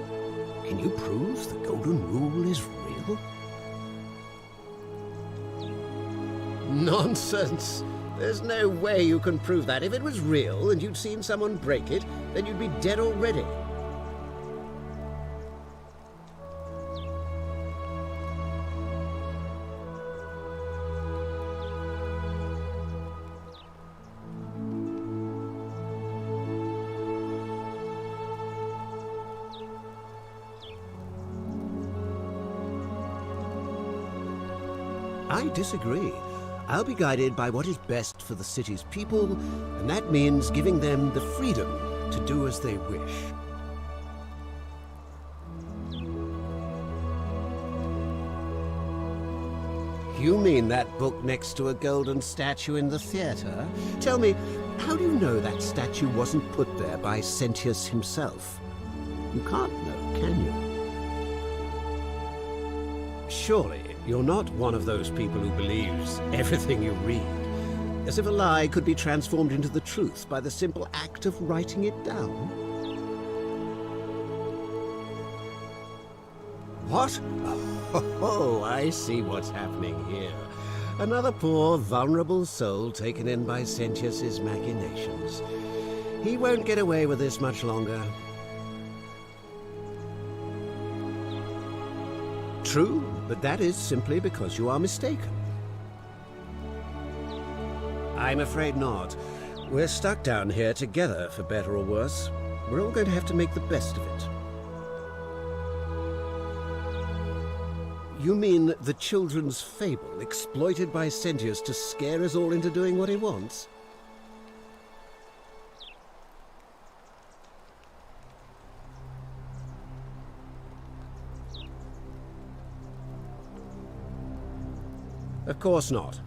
Speaker 20: Can you prove the Golden Rule is real? Nonsense! There's no way you can prove that. If it was real and you'd seen someone break it, then you'd be dead already. I disagree. I'll be guided by what is best for the city's people, and that means giving them the freedom to do as they wish. You mean that book next to a golden statue in the theater? Tell me, how do you know that statue wasn't put there by Sentius himself? You can't know, can you? Surely, you're not one of those people who believes everything you read, as if a lie could be transformed into the truth by the simple act of writing it down. What? Oh, I see what's happening here. Another poor, vulnerable soul taken in by Sentius's machinations. He won't get away with this much longer. True, but that is simply because you are mistaken. I'm afraid not. We're stuck down here together, for better or worse. We're all going to have to make the best of it. You mean the children's fable exploited by Sentius to scare us all into doing what he wants? Of course not.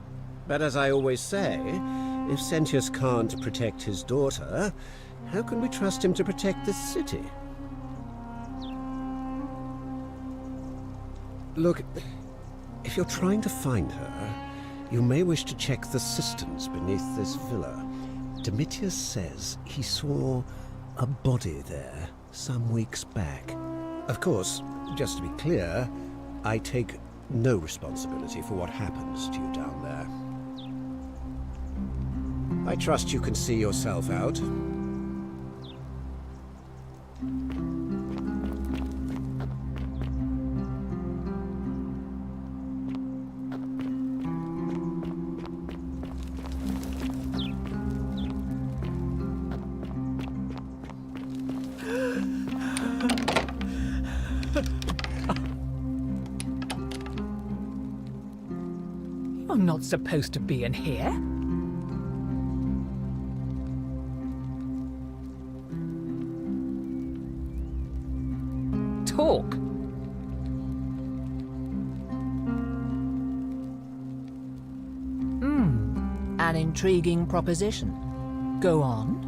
Speaker 20: But as I always say, if Sentius can't protect his daughter, how can we trust him to protect this city? Look, if you're trying to find her, you may wish to check the cisterns beneath this villa. Domitius says he saw a body there some weeks back. Of course, just to be clear, I take no responsibility for what happens to you down there. I trust you can see yourself out.
Speaker 21: You're not supposed to be in here. Talk.
Speaker 22: An intriguing proposition. Go on.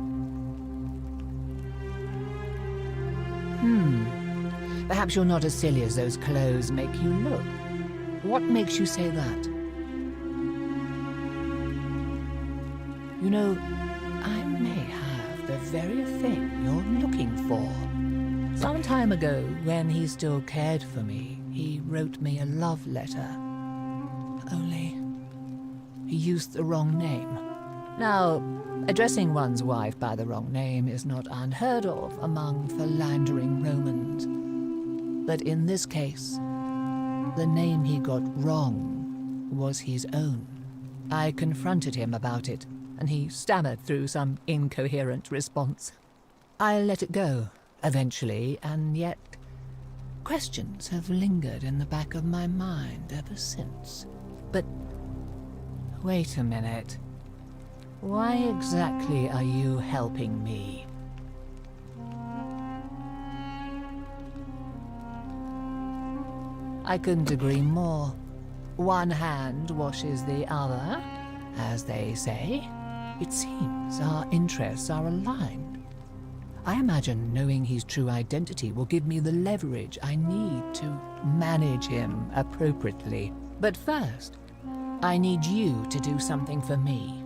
Speaker 21: Perhaps you're not as silly as those clothes make you look. What makes you say that? You know, I may have the very thing you're looking for. Some time ago, when he still cared for me, he wrote me a love letter. Only, he used the wrong name. Now, addressing one's wife by the wrong name is not unheard of among philandering Romans. But in this case, the name he got wrong was his own. I confronted him about it, and he stammered through some incoherent response. I let it go, eventually, and yet questions have lingered in the back of my mind ever since. But wait a minute. Why exactly are you helping me? I couldn't agree more. One hand washes the other, as they say. It seems our interests are aligned. I imagine knowing his true identity will give me the leverage I need to manage him appropriately. But first, I need you to do something for me.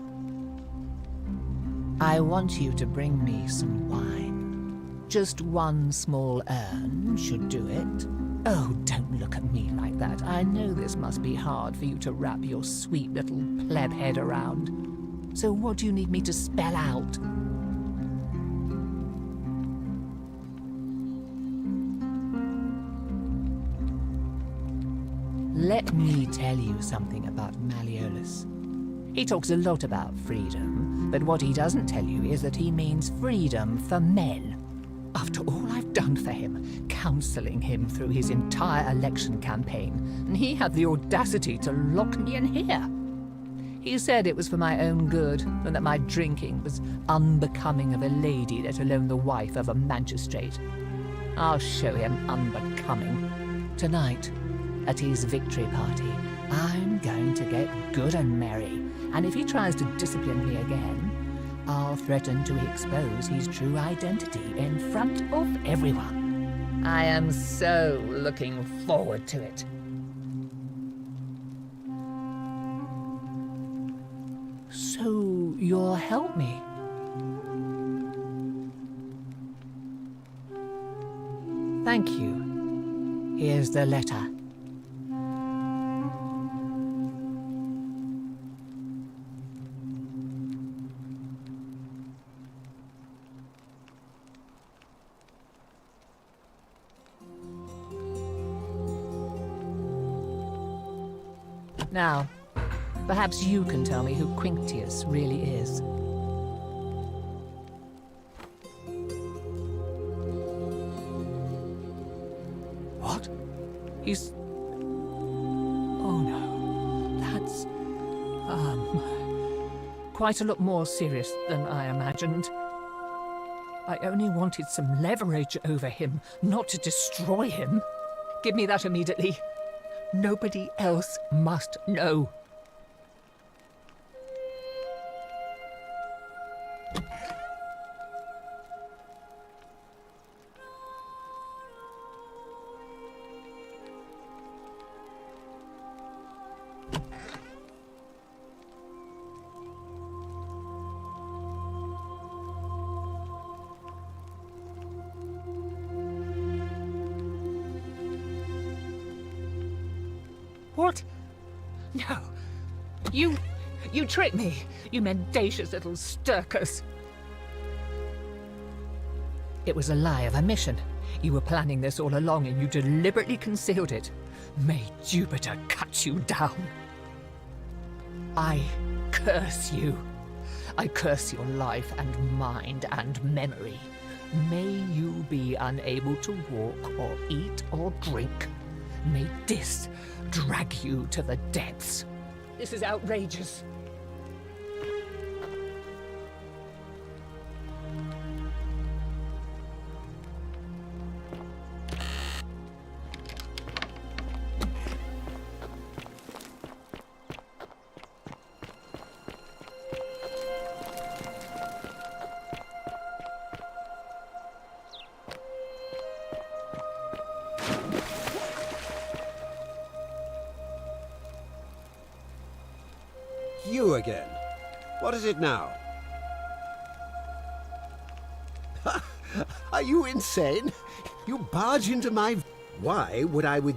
Speaker 21: I want you to bring me some wine. Just one small urn should do it. Oh, don't look at me like that. I know this must be hard for you to wrap your sweet little pleb head around. So what do you need me to spell out? Let me tell you something about Malleolus. He talks a lot about freedom, but what he doesn't tell you is that he means freedom for men. After all I've done for him, counseling him through his entire election campaign, and he had the audacity to lock me in here. He said it was for my own good, and that my drinking was unbecoming of a lady, let alone the wife of a magistrate. I'll show him unbecoming. Tonight, at his victory party, I'm going to get good and merry, and if he tries to discipline me again, I'll threaten to expose his true identity in front of everyone. I am so looking forward to it. So you'll help me? Thank you. Here's the letter. Now, perhaps you can tell me who Quinctius really is. What? He's... Oh no, that's... quite a lot more serious than I imagined. I only wanted some leverage over him, not to destroy him. Give me that immediately. Nobody else must know. What? No. You tricked me, you mendacious little stirkers. It was a lie of a mission. You were planning this all along and you deliberately concealed it. May Jupiter cut you down. I curse you. I curse your life and mind and memory. May you be unable to walk or eat or drink. May this drag you to the depths. This is outrageous.
Speaker 20: again. What is it now? Are you insane? You barge into my... Why would I with...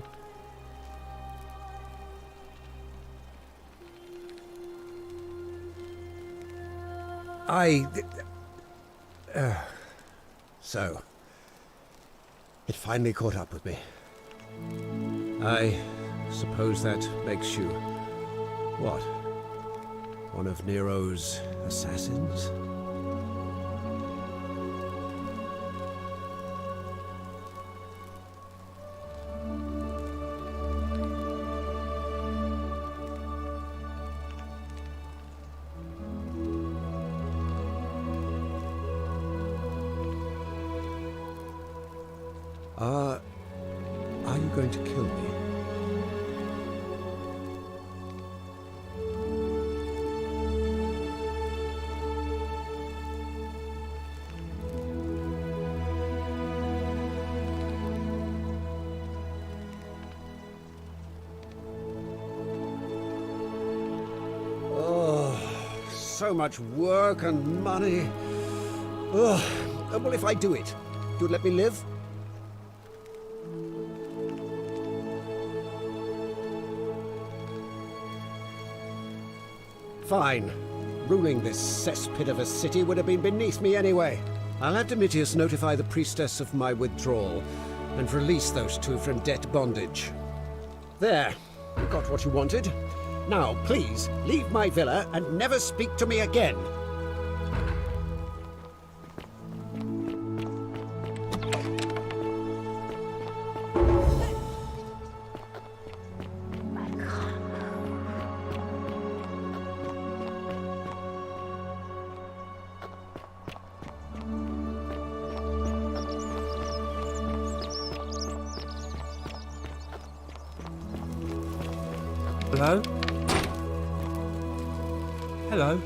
Speaker 20: So, it finally caught up with me. I suppose that makes you... what? One of Nero's assassins? Are you going to kill me? Oh, so much work and money. Oh, well, if I do it, you'd let me live? Fine. Ruling this cesspit of a city would have been beneath me anyway. I'll have Domitius notify the priestess of my withdrawal and release those two from debt bondage. There. You got what you wanted. Now, please, leave my villa and never speak to me again.
Speaker 11: Hello? Hello?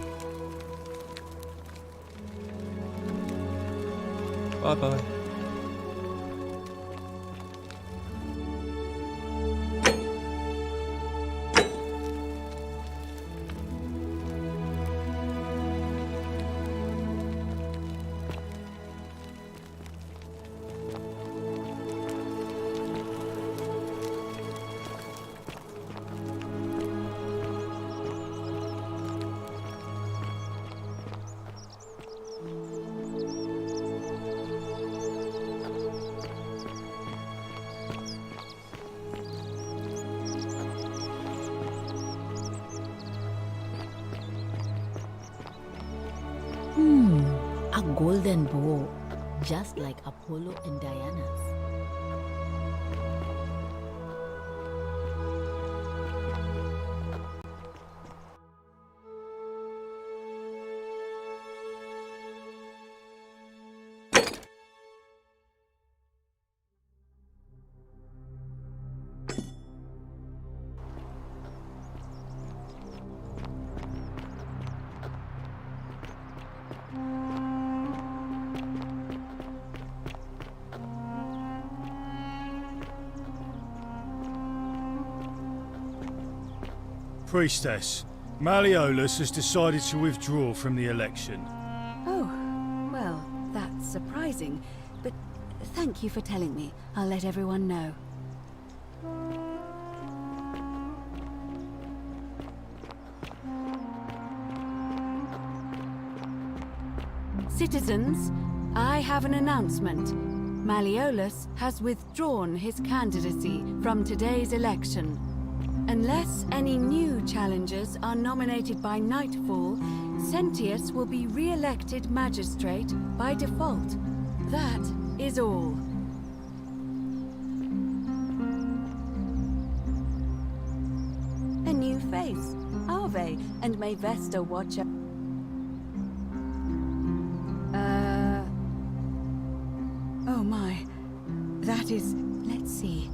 Speaker 11: Bye-bye.
Speaker 17: A golden bow, just like Apollo and Diana's.
Speaker 3: Priestess, Malleolus has decided to withdraw from the election.
Speaker 2: Oh, well, that's surprising, but thank you for telling me. I'll let everyone know. Citizens, I have an announcement. Malleolus has withdrawn his candidacy from today's election. Unless any new challengers are nominated by nightfall, Sentius will be re-elected magistrate by default. That is all. A new face, Ave, and may Vesta watch out. Oh my. That is... let's see.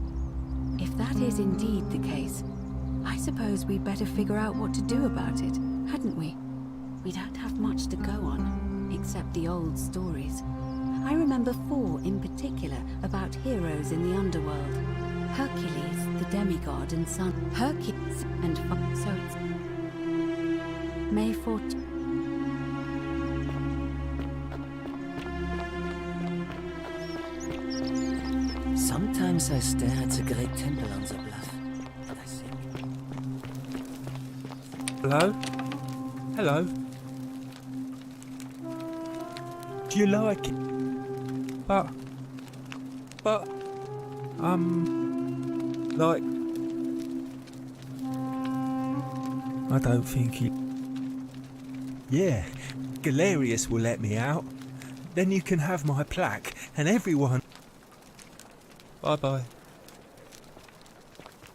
Speaker 2: If that is indeed the case, I suppose we'd better figure out what to do about it, hadn't we? We don't have much to go on, except the old stories. I remember 4 in particular about heroes in the underworld. Hercules, the demigod and son. Hercules and so it's... May 14th.
Speaker 8: Sometimes I stare at the great temple on the bluff, and I think...
Speaker 11: Hello? Hello? Do you like it? But... like... I don't think he... Yeah, Galerius will let me out. Then you can have my plaque, and everyone... Bye-bye.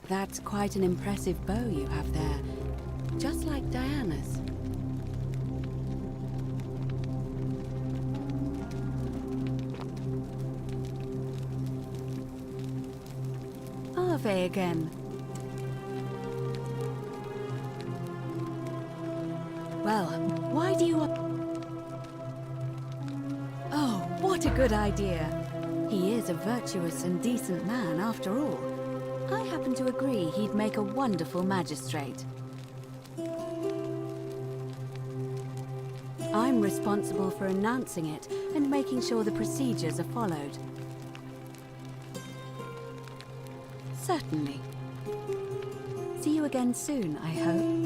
Speaker 2: That's quite an impressive bow you have there. Just like Diana's. Ave again. Well, why do you... Oh, what a good idea. He is a virtuous and decent man, after all. I happen to agree he'd make a wonderful magistrate. I'm responsible for announcing it and making sure the procedures are followed. Certainly. See you again soon, I hope.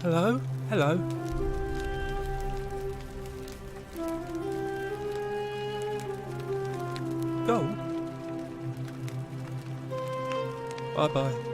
Speaker 11: Hello? Hello? Go. Bye-bye.